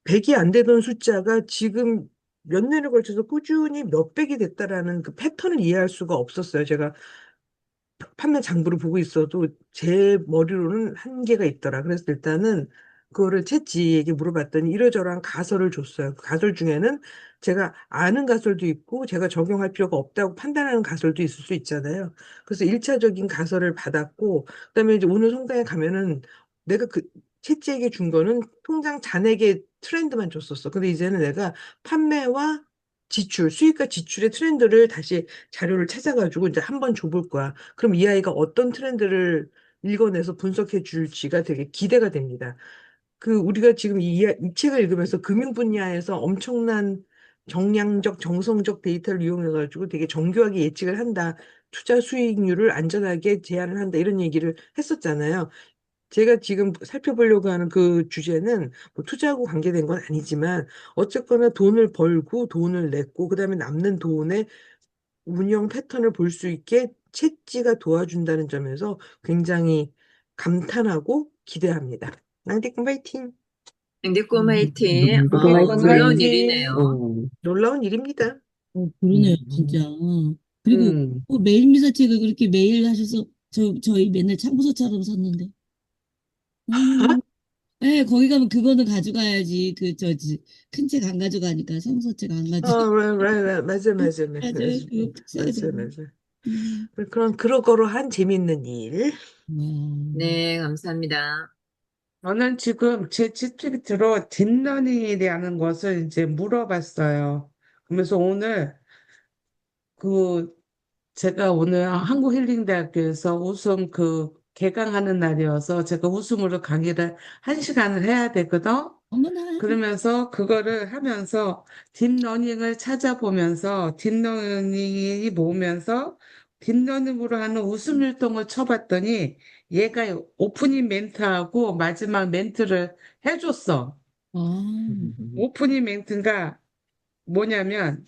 S6: 100이 안 되던 숫자가 지금 몇 년에 걸쳐서 꾸준히 몇 백이 됐다라는 그 패턴을 이해할 수가 없었어요. 제가 판매 장부를 보고 있어도 제 머리로는 한계가 있더라. 그래서 일단은 그거를 챗지에게 물어봤더니 이러저러한 가설을 줬어요. 그 가설 중에는 제가 아는 가설도 있고 제가 적용할 필요가 없다고 판단하는 가설도 있을 수 있잖아요. 그래서 일차적인 가설을 받았고 그다음에 이제 오늘 성당에 가면은 내가 그 챗지에게 준 거는 통장 잔액의 트렌드만 줬었어. 근데 이제는 내가 판매와 지출, 수익과 지출의 트렌드를 다시 자료를 찾아가지고 이제 한번 줘볼 거야. 그럼 이 아이가 어떤 트렌드를 읽어내서 분석해 줄지가 되게 기대가 됩니다. 그 우리가 지금 이 책을 읽으면서 금융 분야에서 엄청난 정량적, 정성적 데이터를 이용해가지고 되게 정교하게 예측을 한다. 투자 수익률을 안전하게 제한을 한다. 이런 얘기를 했었잖아요. 제가 지금 살펴보려고 하는 그 주제는 뭐 투자하고 관계된 건 아니지만 어쨌거나 돈을 벌고 돈을 냈고 그다음에 남는 돈의 운영 패턴을 볼 수 있게 채찌가 도와준다는 점에서 굉장히 감탄하고 기대합니다. 낭디君파이팅!
S1: 앵디꼬 화이팅.
S5: 그거
S3: 낭독
S1: 놀라운
S3: 화이팅!
S1: 일이네요.
S6: 놀라운 일입니다.
S4: 그러네요,
S5: 음.
S4: 진짜. 그리고 매일 미사책을 그렇게 매일 하셔서 저희 맨날 참고서처럼 썼는데. 음, 네, 거기 가면 그거는 가져가야지. 큰 책 안 가져가니까 성서책 안 가지고.
S6: 맞아, 맞아, 맞아,
S4: 맞아요. 그거 특사야
S6: 맞아,
S4: 되는.
S6: 맞아.
S4: 음.
S6: 그런 거로 한 재밌는 일.
S4: 와.
S1: 네, 감사합니다.
S3: 저는 지금 제 GPT로 딥러닝이라는 것을 이제 물어봤어요. 그러면서 그 제가 오늘 한국힐링대학교에서 웃음 개강하는 날이어서 제가 웃음으로 강의를 한 시간을 해야 되거든.
S4: 어머나.
S3: 그러면서 그거를 하면서 딥러닝을 찾아보면서 딥러닝이 뭐면서 딥러닝으로 하는 웃음 율동을 쳐봤더니 얘가 오프닝 멘트하고 마지막 멘트를 해줬어.
S4: 아,
S3: 오프닝 멘트가 뭐냐면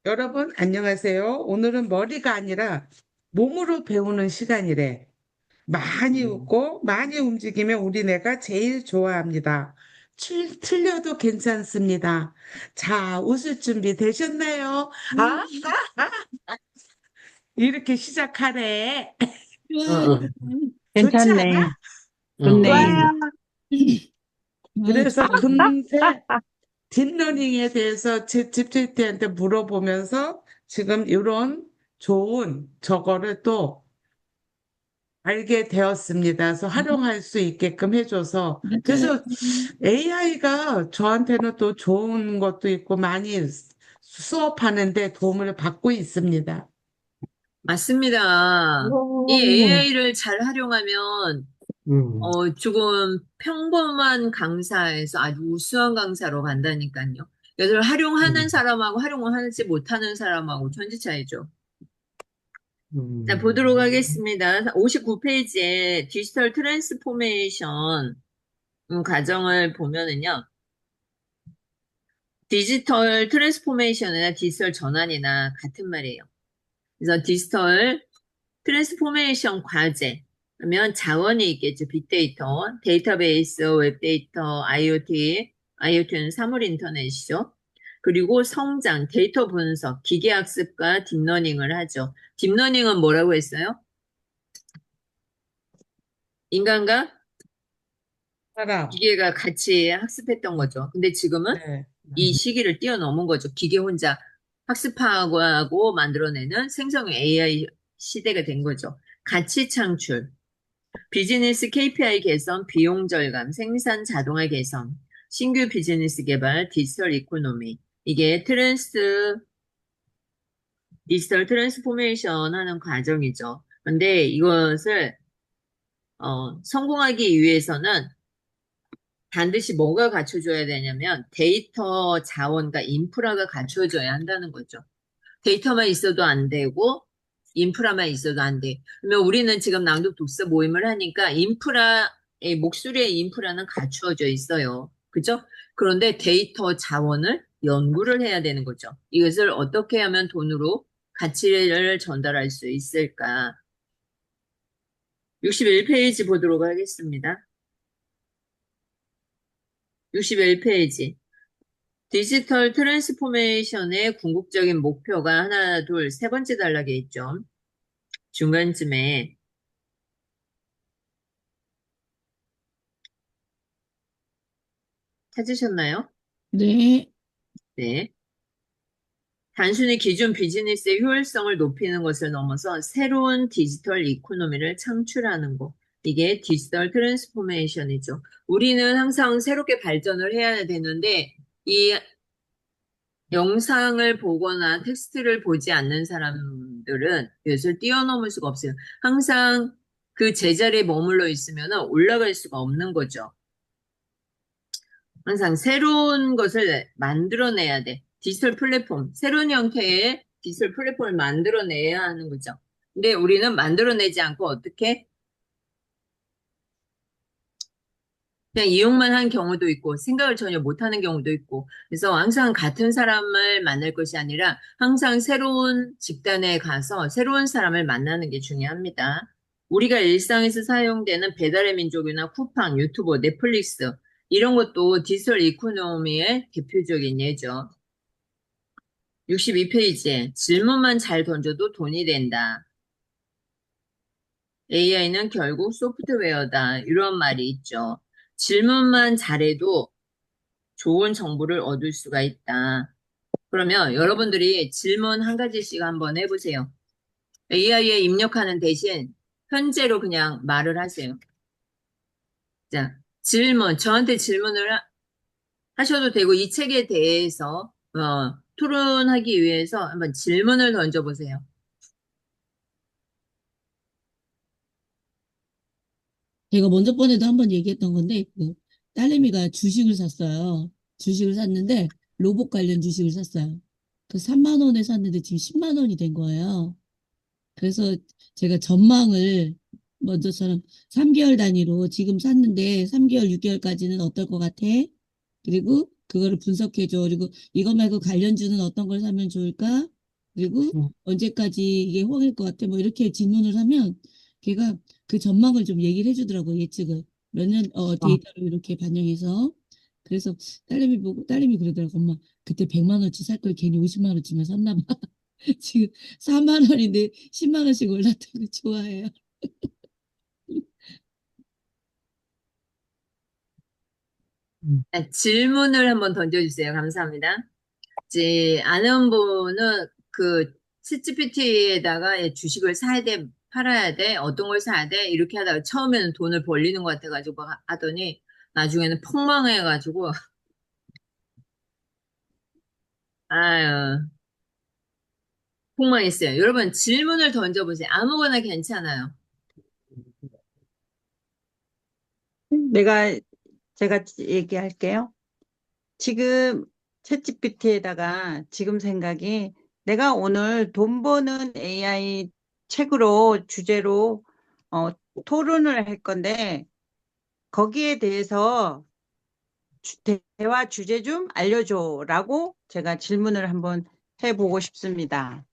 S3: 여러분 안녕하세요. 오늘은 머리가 아니라 몸으로 배우는 시간이래. 많이 웃고 많이 움직이면 우리 뇌가 제일 좋아합니다. 틀려도 괜찮습니다. 자, 웃을 준비 되셨나요? 아, 이렇게 시작하래.
S4: 좋아.
S3: 좋지
S5: 괜찮네.
S3: 않아?
S5: 좋네.
S6: 좋아요.
S4: 아,
S3: 그래서 금세 딥러닝에 대해서 제 GPT한테 물어보면서 지금 이런 좋은 저거를 또 알게 되었습니다. 그래서 활용할 수 있게끔 해줘서.
S4: 맞아요.
S3: 그래서 AI가 저한테는 또 좋은 것도 있고 많이 수업하는데 도움을 받고 있습니다.
S1: 맞습니다. 이
S6: 오.
S1: AI를 잘 활용하면
S6: 음.
S1: 조금 평범한 강사에서 아주 우수한 강사로 간다니까요. 그래서 활용하는
S6: 음.
S1: 사람하고 활용하지 못하는 사람하고 천지 차이죠. 자, 보도록
S6: 음.
S1: 하겠습니다. 59페이지에 디지털 트랜스포메이션 과정을 보면은요. 디지털 트랜스포메이션이나 디지털 전환이나 같은 말이에요. 그래서 디지털 트랜스포메이션 과제 그러면 자원이 있겠죠. 빅데이터, 데이터베이스, 웹데이터, IoT는 사물 인터넷이죠. 그리고 성장, 데이터 분석, 기계학습과 딥러닝을 하죠. 딥러닝은 뭐라고 했어요? 인간과
S3: 사람,
S1: 기계가 같이 학습했던 거죠. 근데 지금은
S3: 네.
S1: 이 시기를 뛰어넘은 거죠. 기계 혼자 학습하고 하고 만들어내는 생성형 AI 시대가 된 거죠. 가치 창출, 비즈니스 KPI 개선, 비용 절감, 생산 자동화 개선, 신규 비즈니스 개발, 디지털 이코노미. 이게 디지털 트랜스포메이션 하는 과정이죠. 근데 이것을 성공하기 위해서는 반드시 뭐가 갖춰줘야 되냐면 데이터 자원과 인프라가 갖춰져야 한다는 거죠. 데이터만 있어도 안 되고 인프라만 있어도 안 돼. 그러면 우리는 지금 낭독 독서 모임을 하니까 목소리의 인프라는 갖추어져 있어요. 그죠? 그런데 데이터 자원을 연구를 해야 되는 거죠. 이것을 어떻게 하면 돈으로 가치를 전달할 수 있을까? 61페이지 보도록 하겠습니다. 61페이지. 디지털 트랜스포메이션의 궁극적인 목표가 하나, 둘, 세 번째 단락에 있죠. 중간쯤에 찾으셨나요?
S4: 네.
S1: 네. 단순히 기존 비즈니스의 효율성을 높이는 것을 넘어서 새로운 디지털 이코노미를 창출하는 것. 이게 디지털 트랜스포메이션이죠. 우리는 항상 새롭게 발전을 해야 되는데 이 영상을 보거나 텍스트를 보지 않는 사람들은 이것을 뛰어넘을 수가 없어요. 항상 그 제자리에 머물러 있으면 올라갈 수가 없는 거죠. 항상 새로운 것을 만들어내야 돼. 디지털 플랫폼, 새로운 형태의 디지털 플랫폼을 만들어내야 하는 거죠. 근데 우리는 만들어내지 않고 어떻게 그냥 이용만 한 경우도 있고 생각을 전혀 못하는 경우도 있고 그래서 항상 같은 사람을 만날 것이 아니라 항상 새로운 집단에 가서 새로운 사람을 만나는 게 중요합니다. 우리가 일상에서 사용되는 배달의 민족이나 쿠팡, 유튜브, 넷플릭스 이런 것도 디지털 이코노미의 대표적인 예죠. 62페이지에 질문만 잘 던져도 돈이 된다. AI는 결국 소프트웨어다. 이런 말이 있죠. 질문만 잘해도 좋은 정보를 얻을 수가 있다. 그러면 여러분들이 질문 한 가지씩 한번 해보세요. AI에 입력하는 대신 현재로 그냥 말을 하세요. 자, 저한테 질문을 하셔도 되고 이 책에 대해서 토론하기 위해서 한번 질문을 던져보세요.
S4: 제가 먼저 번에도 한번 얘기했던 건데, 딸내미가 주식을 샀어요. 주식을 샀는데, 로봇 관련 주식을 샀어요. 그 3만 원에 샀는데 지금 10만 원이 된 거예요. 그래서 제가 전망을 먼저처럼 3개월 단위로 지금 샀는데 3개월, 6개월까지는 어떨 것 같아? 그리고 그거를 분석해줘. 그리고 이거 말고 관련주는 어떤 걸 사면 좋을까? 그리고
S6: 음.
S4: 언제까지 이게 호황일 것 같아? 뭐 이렇게 질문을 하면 걔가 그 전망을 좀 얘기를 해주더라고, 예측을. 몇 년,
S6: 아,
S4: 데이터를 이렇게 반영해서. 그래서 딸내미 그러더라고. 엄마, 그때 100만 원치 살 걸 괜히 50만 원치만 샀나 봐. 지금 4만 원인데 10만 원씩 올랐다고 좋아해요.
S1: 질문을 한번 던져주세요. 감사합니다. 이제 아는 분은 그 챗GPT에다가 주식을 사야 돼, 팔아야 돼, 어떤 걸 사야 돼, 이렇게 하다가 처음에는 돈을 벌리는 것 같아가지고 하더니 나중에는 폭망해가지고, 아유, 폭망했어요. 여러분 질문을 던져보세요. 아무거나 괜찮아요.
S2: 제가 얘기할게요. 지금 챗GPT에다가 지금 생각이 내가 오늘 돈 버는 AI 책으로 주제로 토론을 할 건데 거기에 대해서 대화 주제 좀 알려줘라고 제가 질문을 한번 해보고 싶습니다.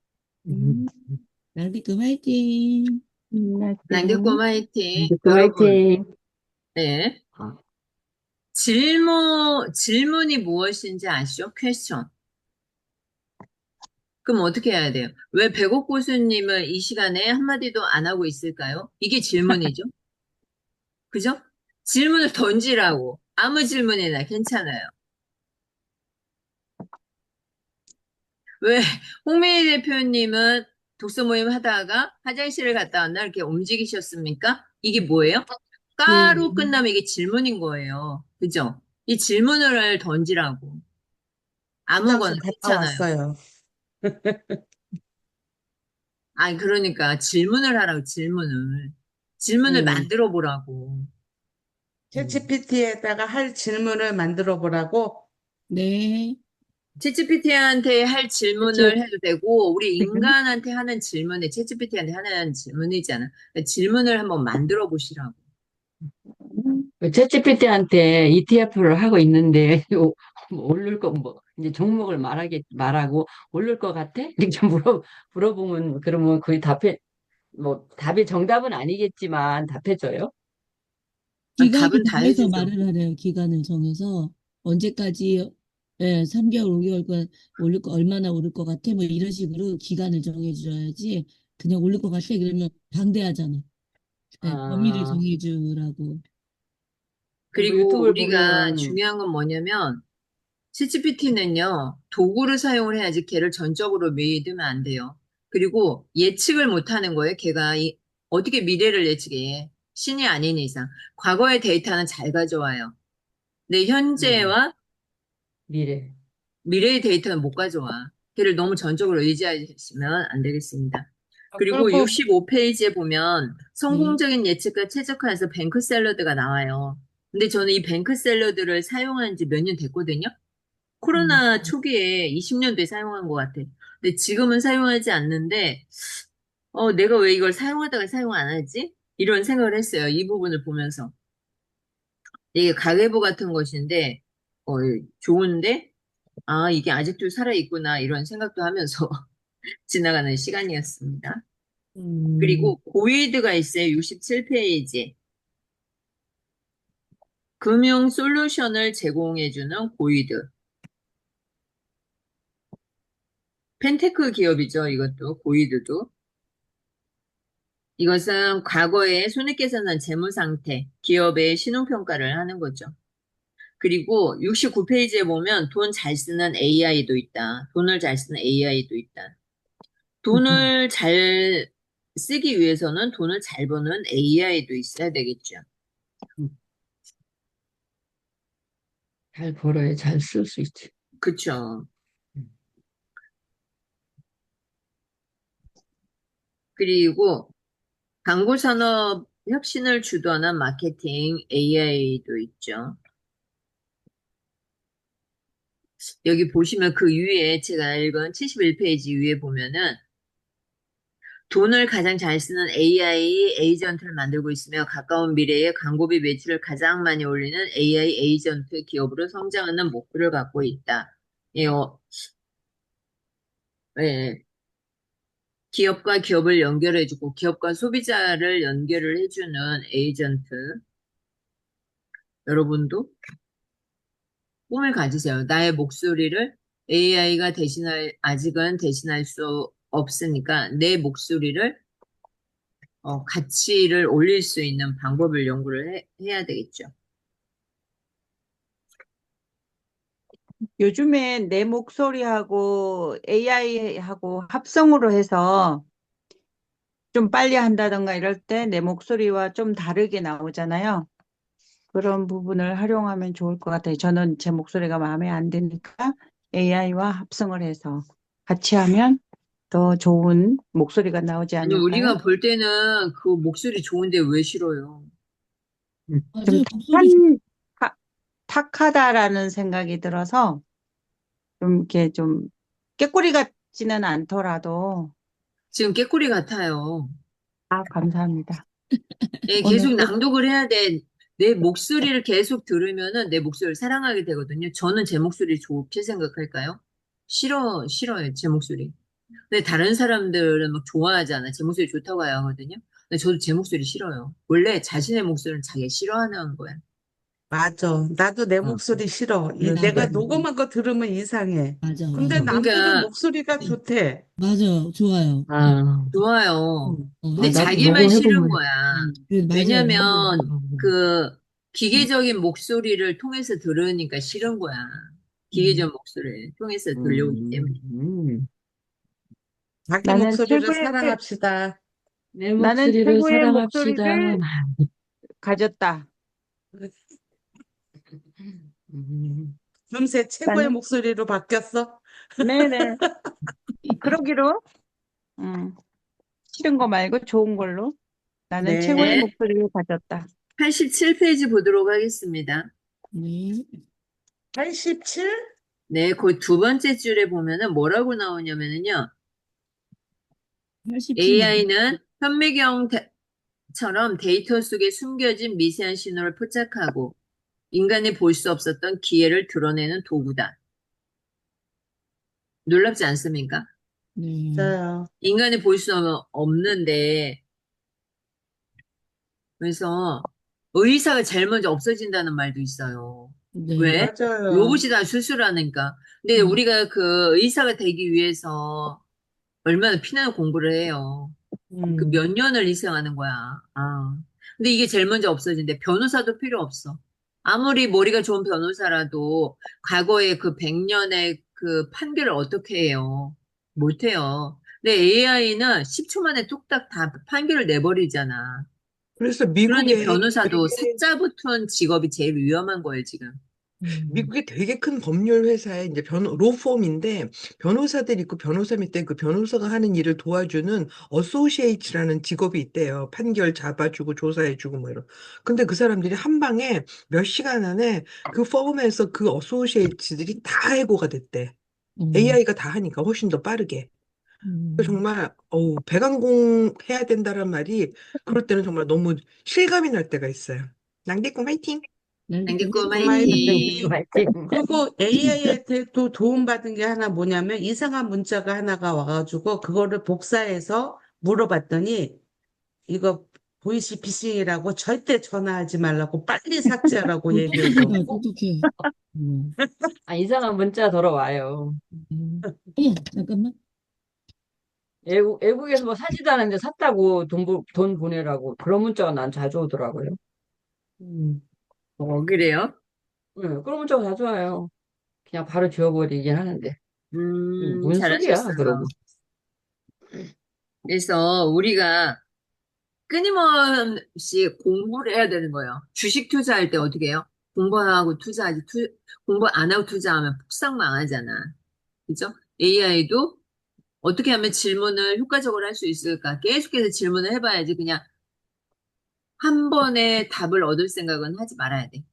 S4: 낭비급 화이팅!
S1: 남겼고 화이팅.
S5: 그
S1: 여러분,
S5: 화이팅.
S1: 네. 질문이 무엇인지 아시죠? 퀘스천. 그럼 어떻게 해야 돼요? 왜 백옥 교수님을 이 시간에 한마디도 안 하고 있을까요? 이게 질문이죠. 그죠? 질문을 던지라고. 아무 질문이나 괜찮아요. 왜 홍민희 대표님은 독서 모임 하다가 화장실을 갔다 왔나 이렇게 움직이셨습니까? 이게 뭐예요? 까로 끝나면 이게 질문인 거예요. 그죠? 이 질문을 던지라고. 아무거나
S3: 화장실 갔다
S1: 괜찮아요.
S3: 왔어요.
S1: 아니, 그러니까 질문을 하라고, 질문을. 질문을
S3: 음.
S1: 만들어 보라고.
S3: 챗GPT에다가 할 질문을 만들어 보라고.
S4: 네.
S1: 챗GPT한테 할
S5: 그치.
S1: 질문을 해도 되고, 우리 인간한테 하는 질문이 챗GPT한테 하는 질문이잖아. 그러니까 질문을 한번 만들어 보시라고.
S5: 챗GPT한테 ETF를 하고 있는데 뭐 오를 거 뭐 이제 종목을 말하고 오를 것 같아? 이렇게 물어보면 그러면 거의 답해 뭐 답이 정답은 아니겠지만 답해줘요.
S4: 기간을
S1: 답은 다
S4: 정해서
S1: 해주죠.
S4: 말을 하래요. 기간을 정해서 언제까지 3개월, 5개월간 오를 거 얼마나 오를 것 같아? 뭐 이런 식으로 기간을 정해줘야지. 그냥 오를 것 같아. 그러면 방대하잖아. 범위를
S5: 아,
S4: 정해주라고.
S5: 그리고
S1: 그리고
S5: 유튜브를
S1: 우리가
S5: 보면
S1: 중요한 건 뭐냐면, 챗GPT는요, 도구를 사용을 해야지 걔를 전적으로 믿으면 안 돼요. 그리고 예측을 못 하는 거예요. 걔가 어떻게 미래를 예측해. 신이 아닌 이상. 과거의 데이터는 잘 가져와요. 근데
S5: 음,
S1: 현재와
S5: 미래.
S1: 미래의 데이터는 못 가져와. 걔를 너무 전적으로 의지하시면 안 되겠습니다. 그리고
S3: 그리고
S1: 65페이지에 보면
S4: 네.
S1: 성공적인 예측과 최적화해서 뱅크 샐러드가 나와요. 근데 저는 이 뱅크 샐러드를 사용한 지 몇 년 됐거든요. 코로나 초기에 20년도에 사용한 것 같아. 근데 지금은 사용하지 않는데, 내가 왜 이걸 사용하다가 사용 안 하지? 이런 생각을 했어요. 이 부분을 보면서. 이게 가계부 같은 것인데, 어, 좋은데, 아, 이게 아직도 살아있구나, 이런 생각도 하면서 지나가는 시간이었습니다.
S5: 음,
S1: 그리고 고이드가 있어요. 67페이지. 금융 솔루션을 제공해주는 고이드. 펜테크 기업이죠. 이것도, 고이드도. 이것은 과거에 손익계산한 재무 상태, 기업의 신용평가를 하는 거죠. 그리고 69페이지에 보면 돈 잘 쓰는 AI도 있다. 돈을 잘 쓰는 AI도 있다. 돈을 잘 쓰기 위해서는 돈을 잘 버는 AI도 있어야 되겠죠.
S5: 잘 벌어야 잘 쓸 수 있지.
S1: 그쵸. 그리고 광고 산업 혁신을 주도하는 마케팅 AI도 있죠. 여기 보시면 그 위에 제가 읽은 71페이지 위에 보면은 돈을 가장 잘 쓰는 AI 에이전트를 만들고 있으며 가까운 미래에 광고비 매출을 가장 많이 올리는 AI 에이전트 기업으로 성장하는 목표를 갖고 있다. 예, 예. 기업과 기업을 연결해주고 기업과 소비자를 연결을 해주는 에이전트. 여러분도 꿈을 가지세요. 나의 목소리를 AI가 아직은 대신할 수 없으니까 내 목소리를 가치를 올릴 수 있는 방법을 연구를 해야 되겠죠.
S2: 요즘에 내 목소리하고 AI하고 합성으로 해서 좀 빨리 한다던가 이럴 때 내 목소리와 좀 다르게 나오잖아요. 그런 부분을 활용하면 좋을 것 같아요. 저는 제 목소리가 마음에 안 드니까 AI와 합성을 해서 같이 하면 더 좋은 목소리가 나오지
S1: 아니,
S2: 않을까요?
S1: 우리가 볼 때는 그 목소리 좋은데 왜 싫어요?
S2: 좀
S4: 맞아요. 목소리 좋
S2: 타- 탁하다라는 생각이 들어서 좀 이렇게 좀 꾀꼬리 같지는 않더라도
S1: 지금 깨꼬리 같아요.
S2: 감사합니다.
S1: 예,
S2: 오늘
S1: 계속 낭독을 해야 돼. 내 목소리를 계속 들으면은 내 목소리를 사랑하게 되거든요. 저는 제 목소리 좋게 생각할까요? 싫어요, 제 목소리. 근데 다른 사람들은 막 좋아하잖아. 제 목소리 좋다고 하거든요. 근데 저도 제 목소리 싫어요. 원래 자신의 목소리는 자기가 싫어하는 거야.
S3: 맞아. 나도 내
S1: 어,
S3: 목소리 싫어. 내가
S1: 그러니까.
S3: 녹음한 거 들으면 이상해.
S4: 맞아,
S3: 근데
S4: 맞아.
S3: 남들은
S1: 그러니까,
S3: 목소리가 좋대.
S4: 맞아, 좋아요.
S5: 아,
S1: 좋아요.
S5: 아,
S1: 근데
S5: 나도
S1: 자기만 싫은
S5: 녹음해보면,
S1: 거야.
S4: 맞아요. 맞아요.
S1: 왜냐면, 그, 기계적인 목소리를 통해서 들으니까 싫은 거야.
S4: 음,
S1: 기계적 목소리를 통해서 들려오기 때문에.
S5: 음, 음.
S3: 자기
S2: 나는
S3: 목소리를 사랑합시다.
S5: 내
S2: 나는
S5: 목소리를
S2: 최고의
S5: 사랑합시다.
S2: 목소리를 가졌다.
S5: 음,
S3: 금세 최고의
S2: 나는
S3: 목소리로 바뀌었어.
S2: 네네 그러기로 싫은 거 말고 좋은 걸로 나는 최고의
S3: 네.
S1: 네.
S2: 목소리를 가졌다.
S1: 87페이지 보도록 하겠습니다.
S4: 네.
S3: 87?
S1: 네, 그 두 번째 줄에 보면은 뭐라고 나오냐면은요.
S4: 87 맞아요.
S1: AI는 현미경처럼 데이터 속에 숨겨진 미세한 신호를 포착하고 인간이 볼 수 없었던 기회를 드러내는 도구다. 놀랍지 않습니까?
S4: 네.
S3: 맞아요.
S1: 인간이 볼 수 없는데, 그래서 의사가 제일 먼저 없어진다는 말도 있어요.
S4: 네.
S1: 왜?
S3: 맞아요.
S1: 로봇이 다 수술하니까. 근데
S4: 음,
S1: 우리가 그 의사가 되기 위해서 얼마나 피나는 공부를 해요. 그
S3: 음.
S1: 몇 년을 희생하는 거야. 아. 근데 이게 제일 먼저 없어진대. 변호사도 필요 없어. 아무리 머리가 좋은 변호사라도 과거에 그 100년의 그 판결을 어떻게 해요? 못 해요. 근데 AI는 10초 만에 뚝딱 다 판결을 내버리잖아.
S6: 그래서
S1: 그러니
S6: 미국에
S1: 변호사도
S6: 되게
S1: 사자 붙은 직업이 제일 위험한 거예요, 지금.
S6: 미국에 되게 큰 법률 회사에 이제 로펌인데 변호사들이 있고 변호사 밑에 그 변호사가 하는 일을 도와주는 어소시에이츠라는 직업이 있대요. 판결 잡아주고 조사해주고 뭐 이런. 근데 그 사람들이 한 방에 몇 시간 안에 그 펌에서 그 어소시에이츠들이 다 해고가 됐대.
S4: 음,
S6: AI가 다 하니까 훨씬 더 빠르게. 그래서
S4: 음.
S6: 정말 배관공 해야 된다는 말이 그럴 때는 정말 너무 실감이 날 때가 있어요. 낭대꿈 화이팅!
S4: 날개꿈
S1: 장기꿈
S3: 화이팅.
S1: 화이팅.
S5: 맞지?
S3: 그리고 AI한테 또 도움받은 게 하나 뭐냐면 이상한 문자가 하나가 와가지고 그거를 복사해서 물어봤더니 이거 보이시피싱이라고 절대 전화하지 말라고 빨리 삭제하라고
S4: 똑똑해라,
S3: 얘기해줘.
S4: 똑똑해. 음.
S5: 아, 이상한 문자 돌아와요.
S4: 어머, 잠깐만.
S5: 외국에서 뭐 사지도 않았는데 샀다고 돈 보내라고. 그런 문자가 난 자주 오더라고요.
S3: 음.
S1: 그래요?
S5: 네, 그런 문자가 자주 와요. 그냥 바로 지워버리긴 하는데. 뭔 소리야, 그러고.
S1: 잘하셨어요. 그래서 우리가 끊임없이 공부를 해야 되는 거예요. 주식 투자할 때 어떻게 해요? 공부하고 투자하지, 공부 안 하고 투자하면 폭삭 망하잖아. 그죠? AI도 어떻게 하면 질문을 효과적으로 할 수 있을까? 계속해서 질문을 해봐야지 그냥 한 번에 답을 얻을 생각은 하지 말아야 돼.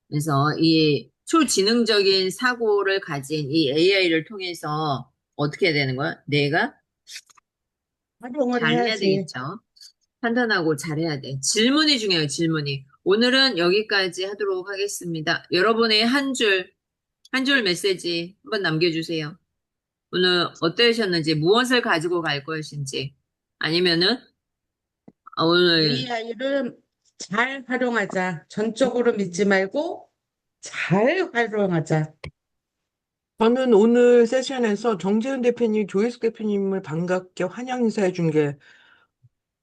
S1: 그래서 이 초지능적인 사고를 가진 이 AI를 통해서 어떻게 해야 되는 거야? 내가
S3: 활용을
S1: 잘해야
S3: 해야지.
S1: 되겠죠. 판단하고 잘해야 돼. 질문이 중요해요, 질문이. 오늘은 여기까지 하도록 하겠습니다. 여러분의 한 줄 메시지 한번 남겨주세요. 오늘 어떠셨는지, 무엇을 가지고 갈 것인지, 아니면은, 오늘,
S3: AI를 잘 활용하자. 전적으로 믿지 말고 잘 활용하자.
S6: 저는 오늘 세션에서 정재훈 대표님, 조혜숙 대표님을 반갑게 환영 인사해 준 게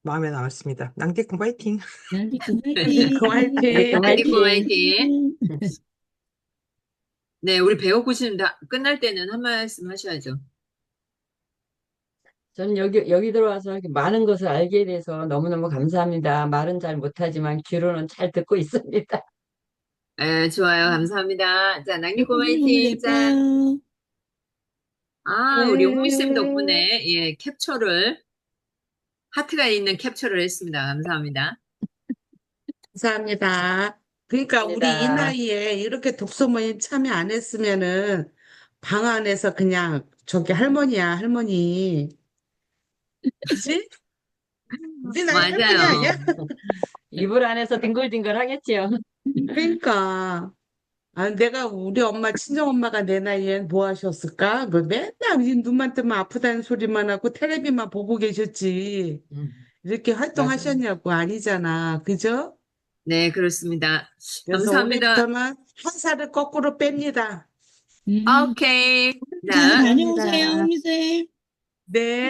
S6: 마음에 남았습니다. 낭대꿈 화이팅!
S4: 날개꿈
S3: 그
S4: 화이팅!
S3: 화이팅.
S5: 화이팅,
S1: 안기고
S5: 화이팅.
S1: 화이팅. 네, 우리 배고프시면 끝날 때는 한 말씀 하셔야죠.
S5: 저는 여기 들어와서 이렇게 많은 것을 알게 돼서 너무너무 감사합니다. 말은 잘 못하지만 귀로는 잘 듣고 있습니다.
S1: 네, 좋아요. 감사합니다. 자, 낭리코
S4: 예쁘님 오늘
S1: 화이팅. 자,
S4: 예뻐요.
S1: 우리 용미쌤
S6: 네.
S1: 덕분에, 예, 하트가 있는 캡처를 했습니다. 감사합니다.
S3: 감사합니다. 그러니까 우리 이
S5: 감사합니다.
S3: 나이에 이렇게 독서 모임 참여 안 했으면은 방 안에서 그냥 저기 할머니야, 할머니. 그지? 우리 나이 할머니 아니야?
S1: 맞아요.
S5: 이불 안에서 뒹굴뒹굴 하겠지요.
S3: 그러니까. 아, 내가 우리 엄마, 친정엄마가 내 나이엔 뭐 하셨을까? 그 맨날 이 눈만 뜨면 아프다는 소리만 하고 텔레비만 보고 계셨지. 이렇게
S5: 맞아요.
S3: 활동하셨냐고 아니잖아. 그죠?
S1: 네, 그렇습니다.
S3: 그래서
S1: 감사합니다.
S3: 올해부터는 한 살을 거꾸로 뺍니다.
S4: 음,
S1: 오케이.
S4: 잘
S1: 자,
S4: 다녀오세요,
S3: 감사합니다.
S4: 홍미쌤.
S3: 네.